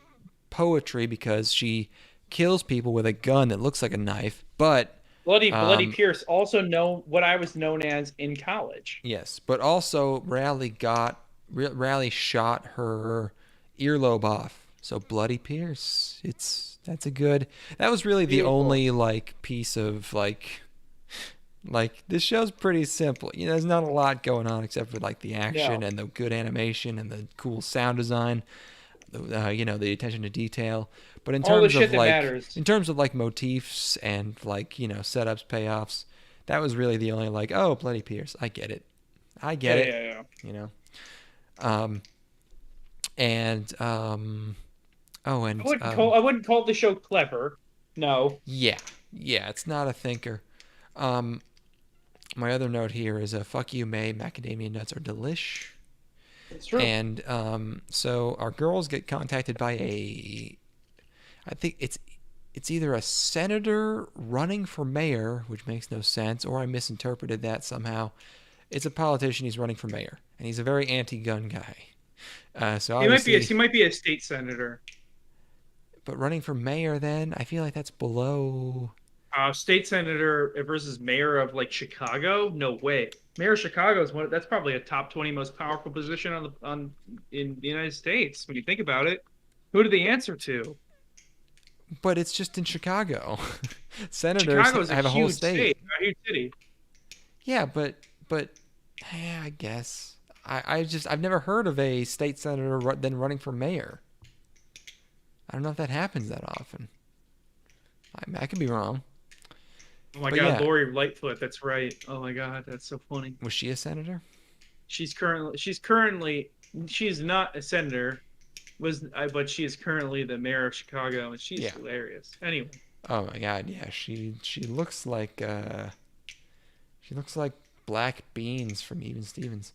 poetry because she kills people with a gun that looks like a knife, but... Bloody Pierce, also what I was known as in college. Yes, but also Raleigh shot her earlobe off. So Bloody Pierce, that was really the only like piece of like this show's pretty simple. You know, there's not a lot going on except for like the action and the good animation and the cool sound design. The attention to detail. But in terms of like motifs and like, setups, payoffs, that was really the only like, oh, Bloody Pierce, I get it. Yeah. I wouldn't call the show clever. No. Yeah, it's not a thinker. My other note here is fuck you, May, macadamia nuts are delish. It's true. And so our girls get contacted by I think it's either a senator running for mayor, which makes no sense, or I misinterpreted that somehow. It's a politician. He's running for mayor, and he's a very anti-gun guy. So he might be a state senator. But running for mayor, then I feel like that's below. State senator versus mayor of like Chicago? No way. Mayor of Chicago is that's probably a top 20 most powerful position in the United States when you think about it. Who do they answer to? But it's just in Chicago. Senators have a whole state. A huge city. Yeah, but I guess I've never heard of a state senator then running for mayor. I don't know if that happens that often. I could be wrong. Oh my God, yeah. Lori Lightfoot. That's right. Oh my God, that's so funny. Was she a senator? She's not a senator. But she is currently the mayor of Chicago, and she's hilarious. Anyway. Oh my God, yeah, she looks like black beans from Even Stevens.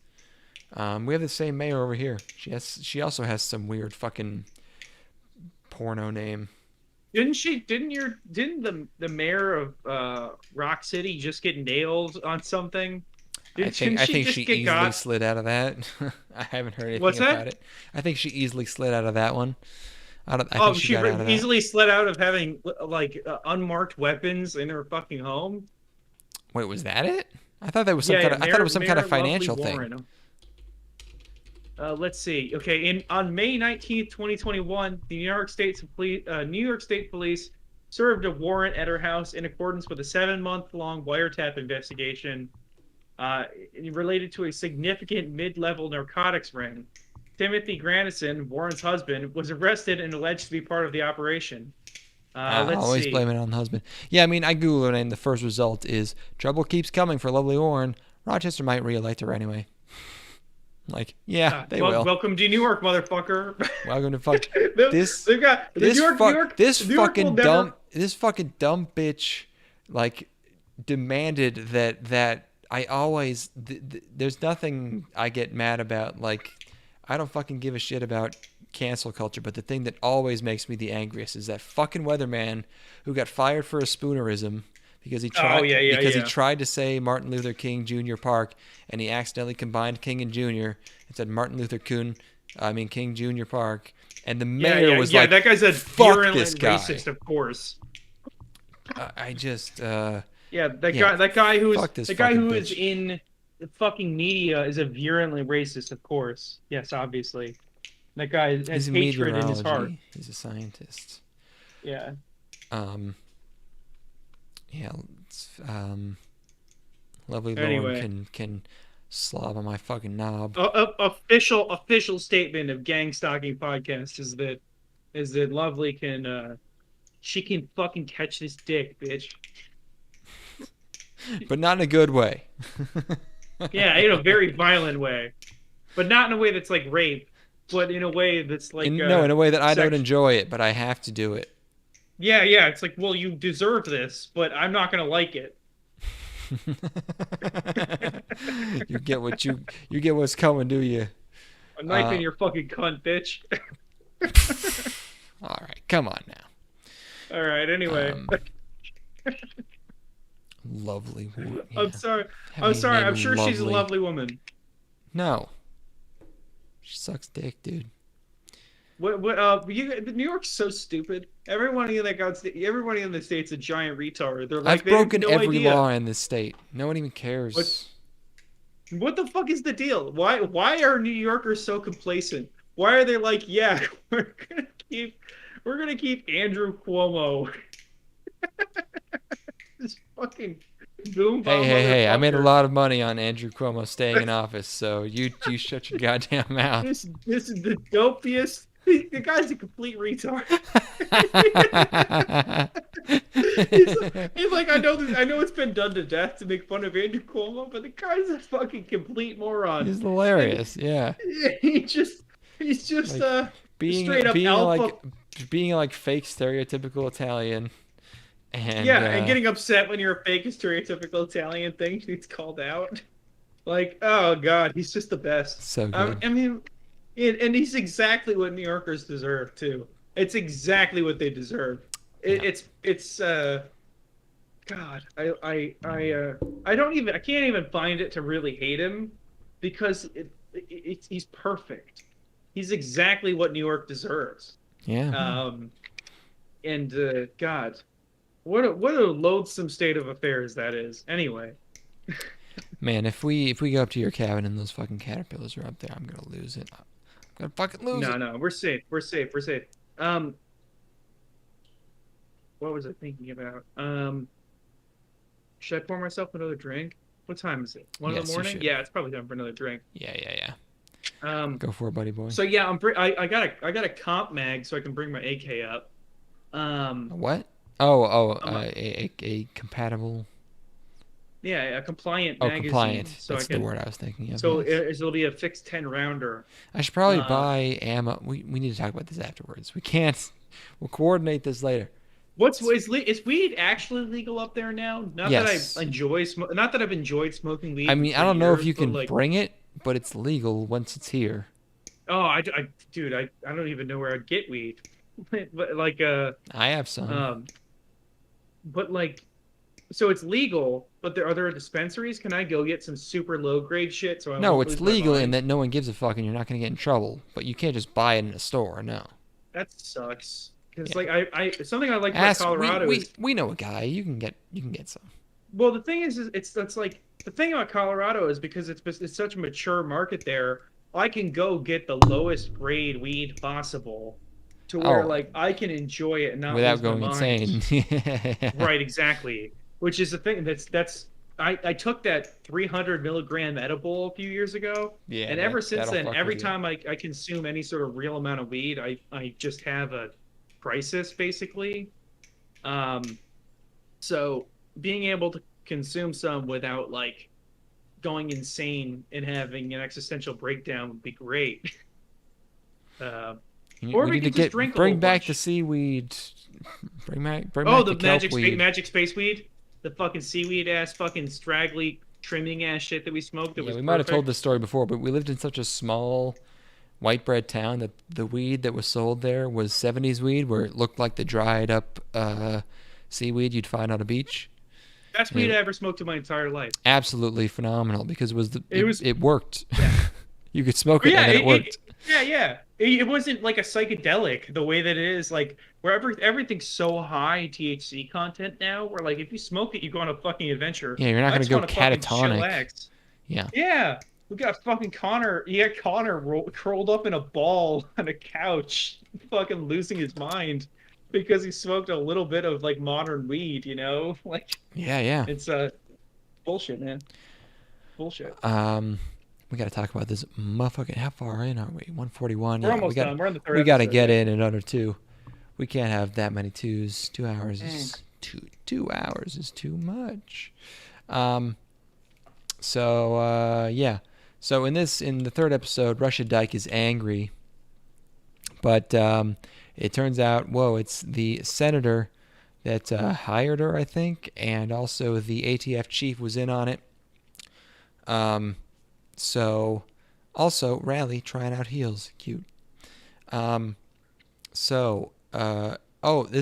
We have the same mayor over here. She also has some weird fucking porno name. Didn't the mayor of Rock City just get nailed on something? I think she easily slid out of that. I haven't heard anything about it. I think she easily slid out of that one. She easily slid out of having like unmarked weapons in her fucking home. Wait, was that it? I thought that was some kind of financial thing. Let's see. Okay, on May 19th, 2021, the New York State Police served a warrant at her house in accordance with a 7-month-long wiretap investigation related to a significant mid-level narcotics ring. Timothy Grandison, Warren's husband, was arrested and alleged to be part of the operation. Always blame it on the husband. Yeah, I mean, I Googled it, and the first result is trouble keeps coming for lovely Warren. Rochester might re-elect her anyway. Like, yeah, they will. Welcome to New York, motherfucker. Welcome to fuck this. They've got New York. This New York fucking will never- this fucking dumb bitch, like, demanded that I always. There's nothing I get mad about. Like, I don't fucking give a shit about cancel culture, but the thing that always makes me the angriest is that fucking weatherman who got fired for a spoonerism because he tried he tried to say Martin Luther King Jr. Park and he accidentally combined King and Jr. and said King Jr. Park, and the mayor was like, that guy's a fuck virulent this guy. racist, of course. I just That guy who bitch. is in the fucking media is a virulently racist, of course. Yes, obviously. That guy has he's a hatred in his heart. meteorology. He's a scientist. Yeah. Yeah. Lovely Anyway. Lord can slob on my fucking knob. Official statement of Gang Stalking Podcast is that Lovely can she can fucking catch this dick, bitch. But not in a good way. Yeah, in a very violent way, but not in a way that's like rape, but in a way that's like in a way that I don't sex. enjoy it, but I have to do it. Yeah, it's like, well, you deserve this, but I'm not gonna like it. You get what's coming, do you? A knife in your fucking cunt, bitch. All right, come on now. All right. Anyway, Lovely. Yeah. I'm sorry. Have I'm me sorry. I'm named sure she's a Lovely. lovely woman. No. She sucks dick, dude. New York's so stupid. Everybody in the state's a giant retard. They're like, I've broken they have no every idea. law in this state. No one even cares. What the fuck is the deal? Why are New Yorkers so complacent? Why are they like, yeah, we're gonna keep Andrew Cuomo. This fucking boom. Hey! I made a lot of money on Andrew Cuomo staying in office, so you shut your goddamn mouth. This is the dopiest. The guy's a complete retard. he's like, I know it's been done to death to make fun of Andrew Cuomo, but the guy's a fucking complete moron. He's hilarious, yeah. He's just straight up alpha. Being like fake stereotypical Italian. And, and getting upset when you're a fake stereotypical Italian thing gets called out. Like, oh god, he's just the best. So good. I mean, and he's exactly what New Yorkers deserve too. It's exactly what they deserve. It's God, I can't even find it to really hate him because he's perfect. He's exactly what New York deserves. Yeah. God, what a loathsome state of affairs that is. Anyway. Man, if we go up to your cabin and those fucking caterpillars are up there, I'm gonna lose it. I'm gonna fucking lose it. No, we're safe. We're safe. What was I thinking about? Should I pour myself another drink? What time is it? 1 in Yes, the you morning? should. Yeah, it's probably time for another drink. Yeah. Go for it, buddy boy. So yeah, I got a comp mag so I can bring my AK up. A what? A compatible. Yeah, a compliant magazine. Compliant. So That's the word I was thinking of. So yes. it'll be a fixed 10 rounder. I should probably buy ammo. We need to talk about this afterwards. We can't. We'll coordinate this later. Is weed actually legal up there now? Not Yes. that not that I've enjoyed smoking weed. I mean, I don't know if you can bring it, but it's legal once it's here. Oh, dude, I don't even know where I'd get weed. But like I have some. But like, so it's legal, but are there dispensaries? Can I go get some super low grade shit? So No, it's legal in that no one gives a fuck and you're not gonna get in trouble. But you can't just buy it in a store. No. That sucks. Because like something I like about Colorado is we know a guy. You can get some. Well, the thing is that's like the thing about Colorado is because it's such a mature market there. I can go get the lowest grade weed possible, to where like I can enjoy it and not without lose my going mind. insane. Right, exactly. Which is the thing I took that 300 milligram edible a few years ago, and ever since then, every time I consume any sort of real amount of weed, I just have a crisis basically. So being able to consume some without like going insane and having an existential breakdown would be great. Or we we need to could just drink a bring whole back bunch. the seaweed. Bring back Oh, the the kelp weed. magic space weed, the fucking seaweed ass, fucking straggly trimming ass shit that we smoked. That Yeah, was we might have told perfect. this story before, but we lived in such a small white bread town that the weed that was sold there was 70s weed, where it looked like the dried up seaweed you'd find on a beach. Best And weed I it, ever smoked in my entire life. absolutely phenomenal because It was it worked. yeah. You could smoke Oh, it yeah, and then it worked. yeah. It wasn't like a psychedelic the way that it is, like where everything's so high THC content now. Where like if you smoke it, you go on a fucking adventure. Yeah, you're not I gonna just go want to fucking catatonic. chillax. Yeah. Yeah, we got fucking Connor. You got Connor curled up in a ball on a couch, fucking losing his mind because he smoked a little bit of like modern weed. You know, like Yeah. it's bullshit, man. Bullshit. We got to talk about this motherfucking. How far in are we? 141. We're Yeah, almost done. We're on the third we got to episode, get yeah. in under 2. We can't have that many 2s. 2 hours is 2 hours is too much. Yeah. So in the third episode, Russia Dyke is angry, but it turns out, it's the senator that hired her, I think, and also the ATF chief was in on it. So also Rally trying out heels, cute. This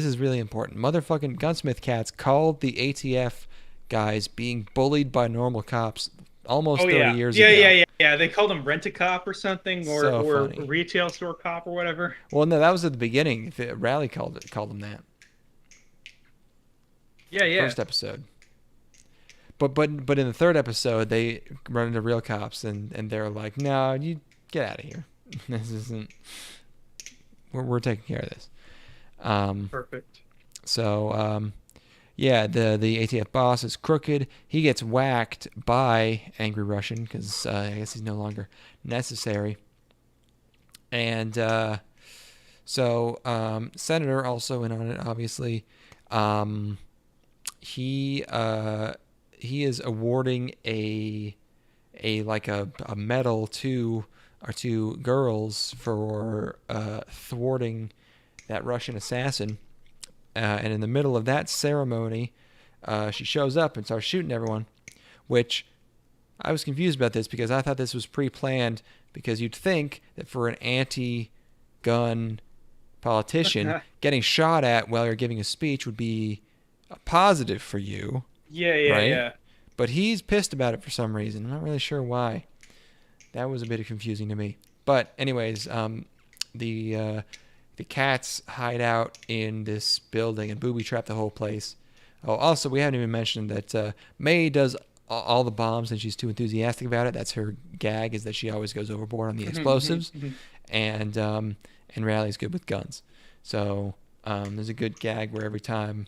is really important. Motherfucking Gunsmith cats called the ATF guys being bullied by normal cops almost 30 years ago. Yeah. They called him Rent-A-Cop or something, or So or funny. retail store cop or whatever. Well, no, that was at the beginning. Rally called them that. Yeah. First episode. But in the third episode, they run into real cops and they're like, "No, you get out of here. This isn't. We're taking care of this." Perfect. So the ATF boss is crooked. He gets whacked by Angry Russian because I guess he's no longer necessary. And Senator also in on it. Obviously, he is awarding a medal to our 2 girls for thwarting that Russian assassin. And in the middle of that ceremony, she shows up and starts shooting everyone, which I was confused about this because I thought this was pre-planned, because you'd think that for an anti-gun politician, getting shot at while you're giving a speech would be a positive for you. Yeah. But he's pissed about it for some reason. I'm not really sure why. That was a bit confusing to me. But anyways, the cats hide out in this building and booby trap the whole place. Oh, also, we haven't even mentioned that May does all the bombs and she's too enthusiastic about it. That's her gag, is that she always goes overboard on the explosives. And Rally's good with guns. So there's a good gag where every time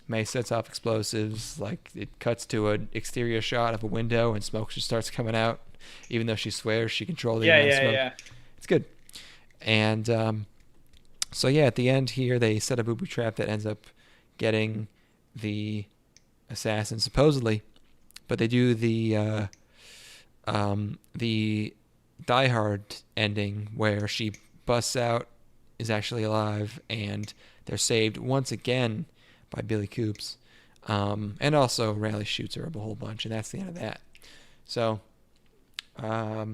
May sets off explosives, like it cuts to an exterior shot of a window and smoke just starts coming out, even though she swears she controlled the amount of smoke. Yeah. It's good. And at the end here, they set a booby trap that ends up getting the assassin, supposedly. But they do the Die Hard ending where she busts out, is actually alive, and they're saved once again by Billy Coops. And also Raleigh shoots her up a whole bunch, and that's the end of that. So, I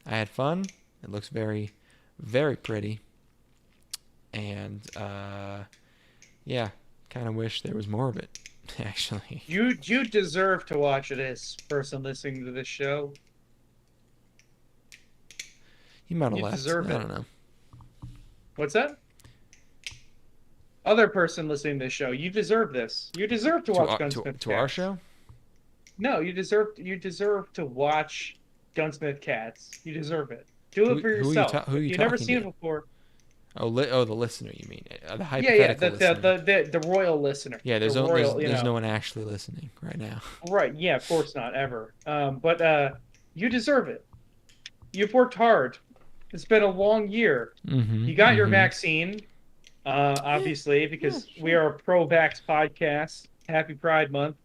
had fun. It looks very, very pretty. And, kind of wish there was more of it, actually. You deserve to watch this, person listening to this show. You might have You left. deserve I it. don't know. What's that? Other person listening to this show, you deserve this. You deserve to watch Gunsmith To our Cats. show? No, you deserve to watch Gunsmith Cats. You deserve it. Do it for yourself. Who are you You've never talking seen to? it before. The listener, you mean? The Yeah, hypothetical listener. the royal listener. Yeah, there's The royal, no one actually listening right now. Right, yeah, of course not, ever. But you deserve it. You've worked hard. It's been a long year. Mm-hmm, You got your vaccine, obviously, because we are a pro-vax podcast. Happy Pride Month.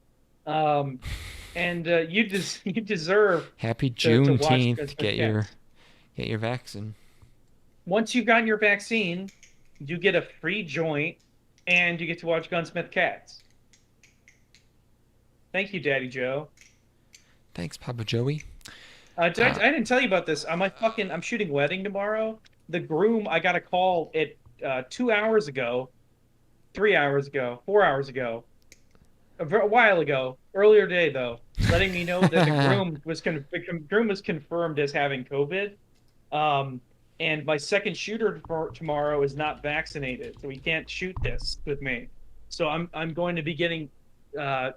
and you deserve Happy to watch Juneteenth. Gunsmith Get Cats. your vaccine. Once you've gotten your vaccine, you get a free joint, and you get to watch Gunsmith Cats. Thank you, Daddy Joe. Thanks, Papa Joey. I didn't tell you about this. I'm shooting wedding tomorrow. The groom, I got a call at 2 hours ago, 3 hours ago, 4 hours ago, a while ago, earlier today though, letting me know that the groom was confirmed as having COVID. And my second shooter for tomorrow is not vaccinated, so he can't shoot this with me. So I'm going to be getting the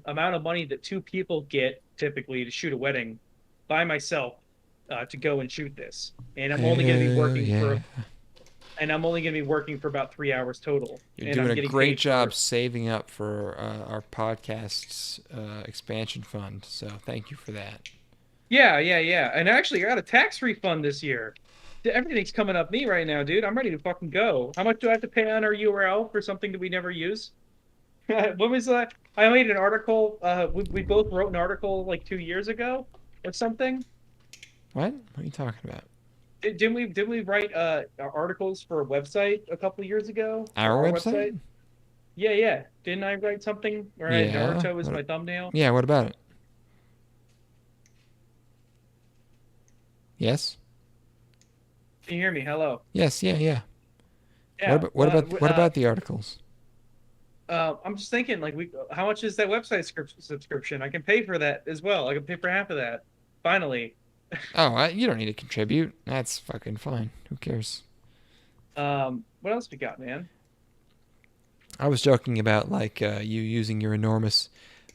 amount of money that two people get typically to shoot a wedding by myself to go and shoot this, and I'm only going to be working for about 3 hours total. You're doing a great job saving up for our podcast's expansion fund, so thank you for that. Yeah. And actually, I got a tax refund this year. Everything's coming up me right now, dude. I'm ready to fucking go. How much do I have to pay on our URL for something that we never use? What was that? I made an article. We both wrote an article like 2 years ago or something. What are you talking about? Didn't we write articles for a website a couple years ago? Our website? Yeah. Didn't I write something where I had Naruto as my thumbnail? Yeah, what about it? Yes? Can you hear me? Hello. Yes, yeah. Yeah. What about the articles? I'm just thinking, like, how much is that website subscription? I can pay for that as well. I can pay for half of that. Finally. Oh, you don't need to contribute. That's fucking fine. Who cares? What else we got, man? I was joking about like you using your enormous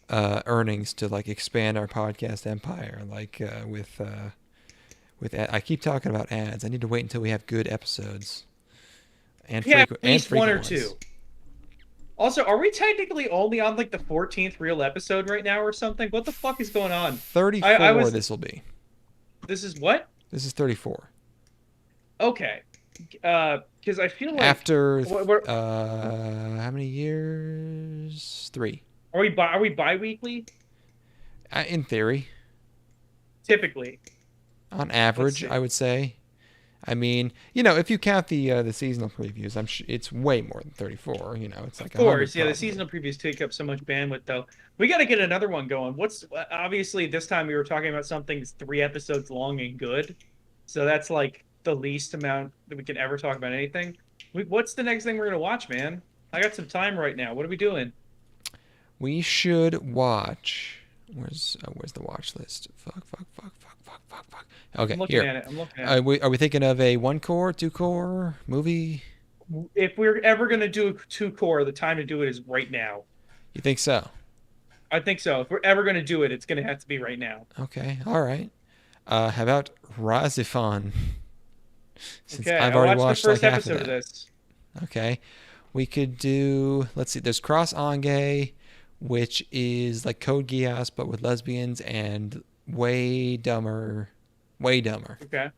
earnings to like expand our podcast empire, like with I keep talking about ads. I need to wait until we have good episodes. And at least and one or ones. two. Also, are we technically only on like the 14th real episode right now or something? What the fuck is going on? 34 this will be. This is what? This is 34. Okay. Because I feel like after how many years? 3. Are we bi-weekly? In theory. Typically. On average, I would say. I mean, if you count the seasonal previews, it's way more than 34. It's like of course, yeah. The seasonal previews take up so much bandwidth, though. We got to get another one going. Obviously this time we were talking about something that's 3 episodes long and good, so that's like the least amount that we can ever talk about anything. What's the next thing we're gonna watch, man? I got some time right now. What are we doing? We should watch. Where's the watch list? Fuck. Okay, I'm looking at it. Are we thinking of a 1-core, 2-core movie? If we're ever gonna do a 2-core, the time to do it is right now. You think so? I think so. If we're ever gonna do it, it's gonna have to be right now. Okay, all right. How about Razifan? Since okay, I've already watched the first like episode of this. Okay, we could do. Let's see. There's Cross Ange, which is like Code Geass but with lesbians and way dumber. Okay.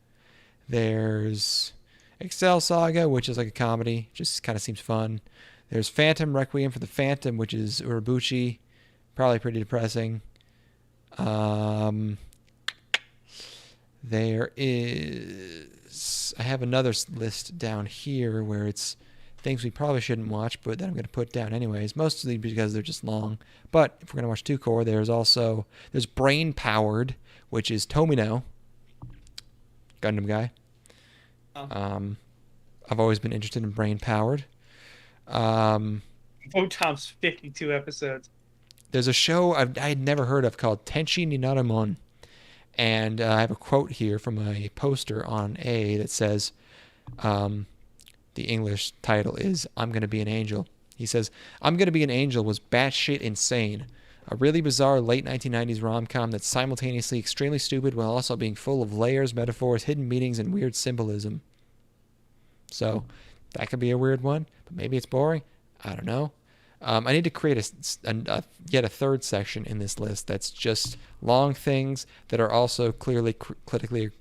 There's Excel Saga, which is like a comedy, just kind of seems fun. There's Phantom Requiem for the Phantom, which is Urabuchi, probably pretty depressing. There is. I have another list down here where it's things we probably shouldn't watch, but that I'm going to put down anyways, mostly because they're just long. But if we're going to watch 2-core, there's Brain Powered, which is Tomino, Gundam guy. I've always been interested in Brain Powered. Tom's 52 episodes. There's a show I had never heard of called Tenshi ni Naramon. And I have a quote here from a poster on A that says, the English title is, I'm Gonna Be an Angel. He says, I'm Gonna Be an Angel was batshit insane. A really bizarre late 1990s rom-com that's simultaneously extremely stupid while also being full of layers, metaphors, hidden meanings, and weird symbolism. So, that could be a weird one, but maybe it's boring. I don't know. I need to create yet a third section in this list that's just long things that are also clearly critically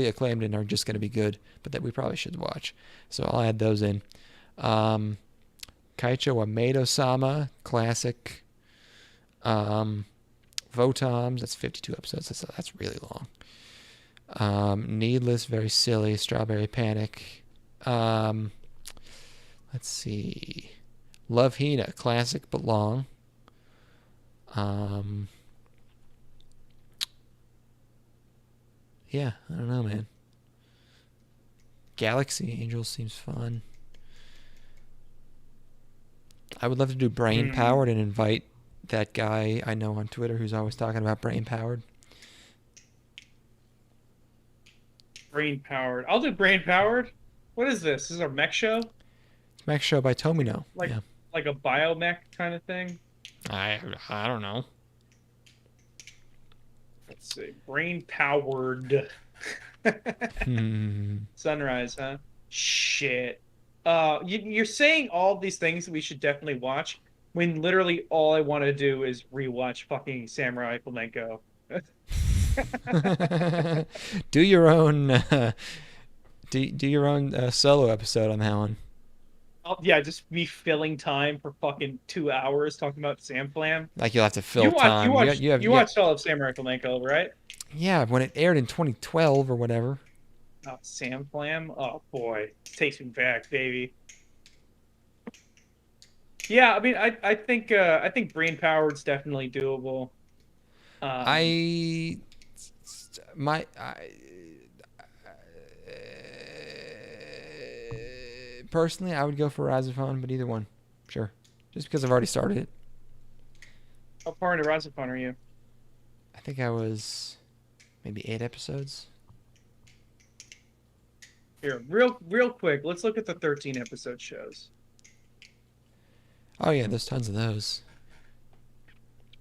acclaimed and are just going to be good, but that we probably should watch. So I'll add those in. Kaicho wa Maid-sama, classic. Votoms, that's 52 episodes. That's really long. Needless, very silly. Strawberry Panic. Let's see. Love Hina, classic but long. Yeah, I don't know, man. Galaxy Angels seems fun. I would love to do Brain Powered and invite that guy I know on Twitter who's always talking about Brain Powered. Brain Powered. I'll do Brain Powered. What is this? This is a mech show? It's a mech show by Tomino. Like Yeah. like a biomech kind of thing? I don't know. Let's see. Brain Powered. Hmm. Sunrise, huh? Shit. You're saying all these things that we should definitely watch when literally all I want to do is rewatch fucking Samurai Flamenco. Do your own do your own solo episode on that one. Yeah, just me filling time for fucking 2 hours talking about Sam Flam. Like you'll have to fill time. You watched all of Samurai Flamenco, right? Yeah, when it aired in 2012 or whatever. Oh, Sam Flam? Oh boy, takes me back, baby. Yeah, I mean, I think Brain Powered's definitely doable. Personally, I would go for Razafon, but either one, sure. Just because I've already started it. How far into Razafon are you? I think I was maybe 8 episodes. Here, real quick, let's look at the 13 episode shows. Oh yeah, there's tons of those.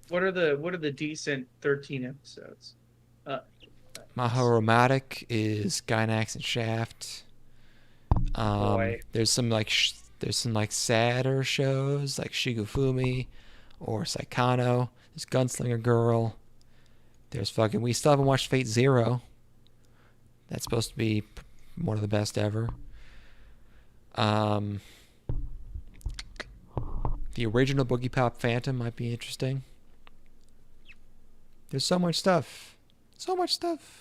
What are the decent 13 episodes? Mahoromatic is Gynax and Shaft. Boy. There's some like sadder shows like Shigufumi or Saikano. There's Gunslinger Girl. There's we still haven't watched Fate Zero. That's supposed to be one of the best ever. The original Boogie Pop Phantom might be interesting. There's so much stuff. So much stuff.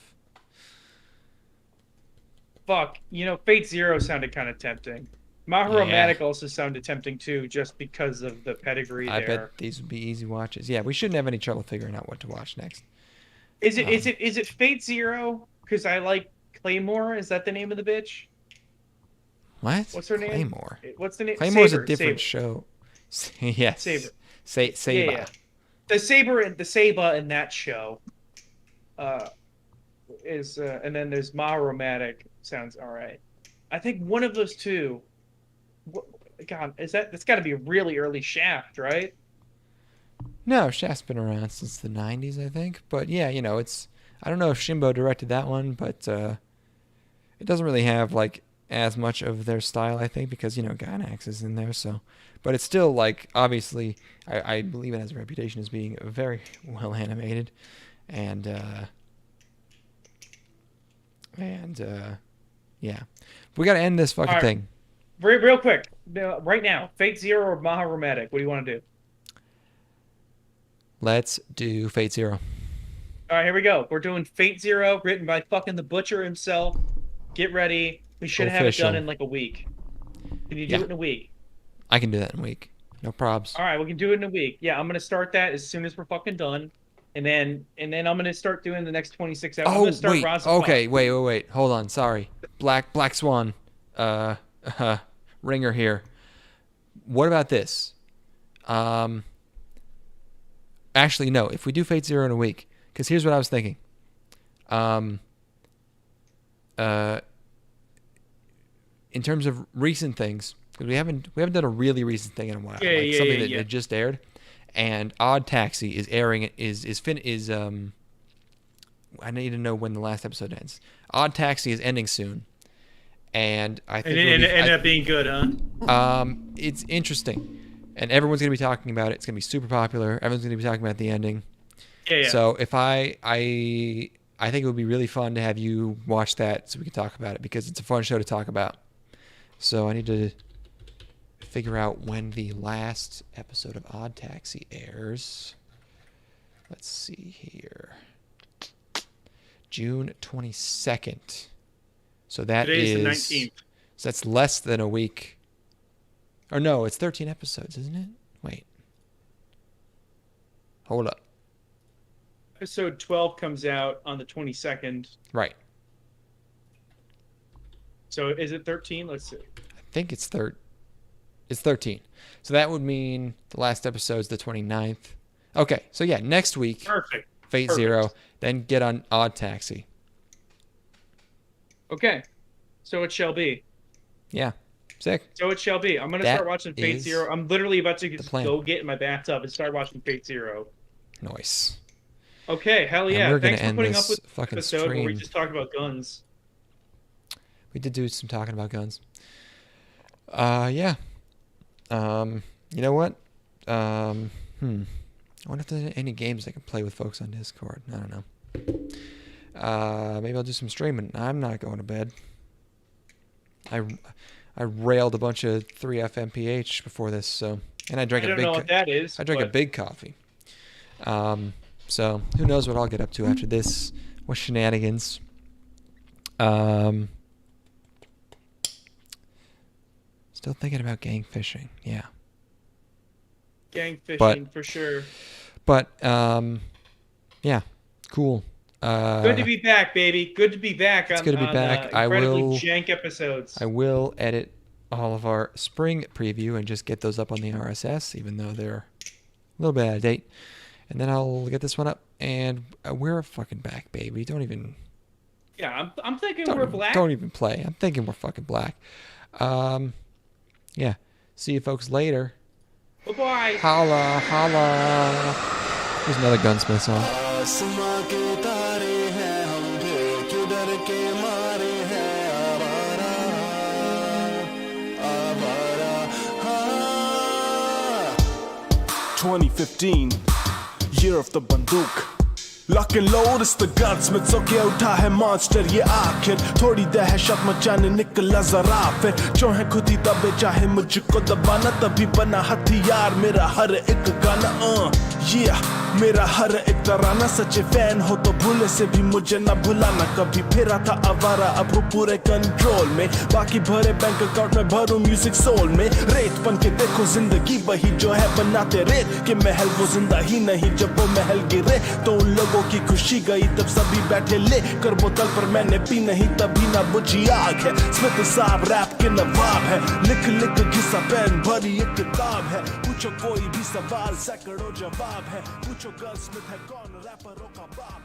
Fuck, Fate Zero sounded kind of tempting. Mahoromatic also sounded tempting too, just because of the pedigree there. I bet these would be easy watches. Yeah, we shouldn't have any trouble figuring out what to watch next. Is it Fate Zero? Because I like Claymore. Is that the name of the bitch? What? What's her name? Claymore. What's the name? Claymore's Saber, a different Saber. show. Yes. Saber. Saber. Yeah. The Saber in that show is and then there's Mahoromatic. Sounds all right. I think one of those two. God, that's got to be a really early Shaft, right? No, Shaft's been around since the 90s, I think. But yeah, it's. I don't know if Shimbo directed that one, but it doesn't really have like as much of their style, I think, because Gynax is in there. So, but it's still like obviously, I believe it has a reputation as being very well animated, and yeah, we got to end this fucking thing. Real quick, right now, Fate Zero or Mahoromatic? What do you want to do? Let's do Fate Zero. All right, here we go. We're doing Fate Zero, written by fucking the Butcher himself. Get ready. We should have it done in like a week. Can you do it in a week? I can do that in a week. No probs. All right, we can do it in a week. Yeah, I'm gonna start that as soon as we're fucking done, and then I'm gonna start doing the next 26 episodes. I'm gonna start wait. Razafon. Okay, wait. Hold on. Sorry. Black Swan. Ringer here. What about this? Actually, no. If we do Fate Zero in a week, because here's what I was thinking. In terms of recent things, because we haven't done a really recent thing in a while, something that just aired, and Odd Taxi is airing. I need to know when the last episode ends. Odd Taxi is ending soon, and I think it ended up being good, huh? It's interesting, and everyone's gonna be talking about it. It's gonna be super popular. Everyone's gonna be talking about the ending. Yeah. So if I think it would be really fun to have you watch that so we can talk about it, because it's a fun show to talk about. So I need to figure out when the last episode of Odd Taxi airs. let's see here. June 22nd. So that Today's is the 19th. So that's less than a week. Or no, it's 13 episodes, isn't it? Wait. Hold up. Episode 12 comes out on the 22nd. Right. So is it 13? Let's see. I think it's 13. So that would mean the last episode's the 29th. Okay, so yeah, next week, Perfect. Fate Perfect. Zero, then get on Odd Taxi. Okay. So it shall be. Yeah, sick. So it shall be. I'm going to That start watching Fate is Zero. I'm literally about to just plan. go get in my bathtub and start watching Fate Zero. Nice. Okay, hell yeah. And we're gonna Thanks for end putting this up with the fucking episode where we stream. just talked about guns. We did do some talking about guns. Yeah. You know what? I wonder if there's any games I can play with folks on Discord. I don't know. Maybe I'll do some streaming. I'm not going to bed. I railed a bunch of 3F MPH before this, so and I drank I a don't big. know what that is. I drank a but big coffee. So who knows what I'll get up to after this? What shenanigans? Still thinking about gang fishing. Yeah. Gang fishing But- for sure. But yeah, cool. Good to be back, baby. Good to be back. It's good to be back. I Incredibly will- jank episodes. I will edit all of our spring preview and just get those up on the RSS, even though they're a little bit out of date. And then I'll get this one up, and we're fucking back, baby. Don't even I'm thinking we're black. don't even play. I'm thinking we're fucking black. Yeah. See you folks later. Bye-bye. Holla, holla. Here's another Gunsmith song. आसमां के तारे हैं हम फिर क्यों डर के मारे हैं आवारा आवारा हाँ 2015 year of the बंदूक Lock and load is the gunsmith so क्या उठा है monster ये आखिर थोड़ी दहशत मचाने निकला जरा फिर जो है खुद ही दबे चाहे मुझको दबाना तभी बना हथियार मेरा हर एक गाना yeah मेरा हर एक तराना सच्चे फैन हो तो भूले से भी मुझे ना भुलाना कभी फिरा था आवारा अब हूँ पूरे कंट्रोल में बाकी भरे बैंक अकाउंट में भरूं म्यूजिक सोल में रेत बन के देखो जिंदगी वही जो है बनाते रेत के महल वो जिंदा ही नहीं जब वो महल गिरे तो उन लोगों की खुशी गई तब सभी बैठे ले कर बोतल पर मैंने पी नहीं तभी ना बुझी आग है स्मिथ साहब रैप के नवाब है लिख लिख घिसा पेन भरी एक किताब है पूछो कोई भी सवाल सैकड़ों जवाब है पूछो गर्ल्समिथ है कौन रैपरों का बाप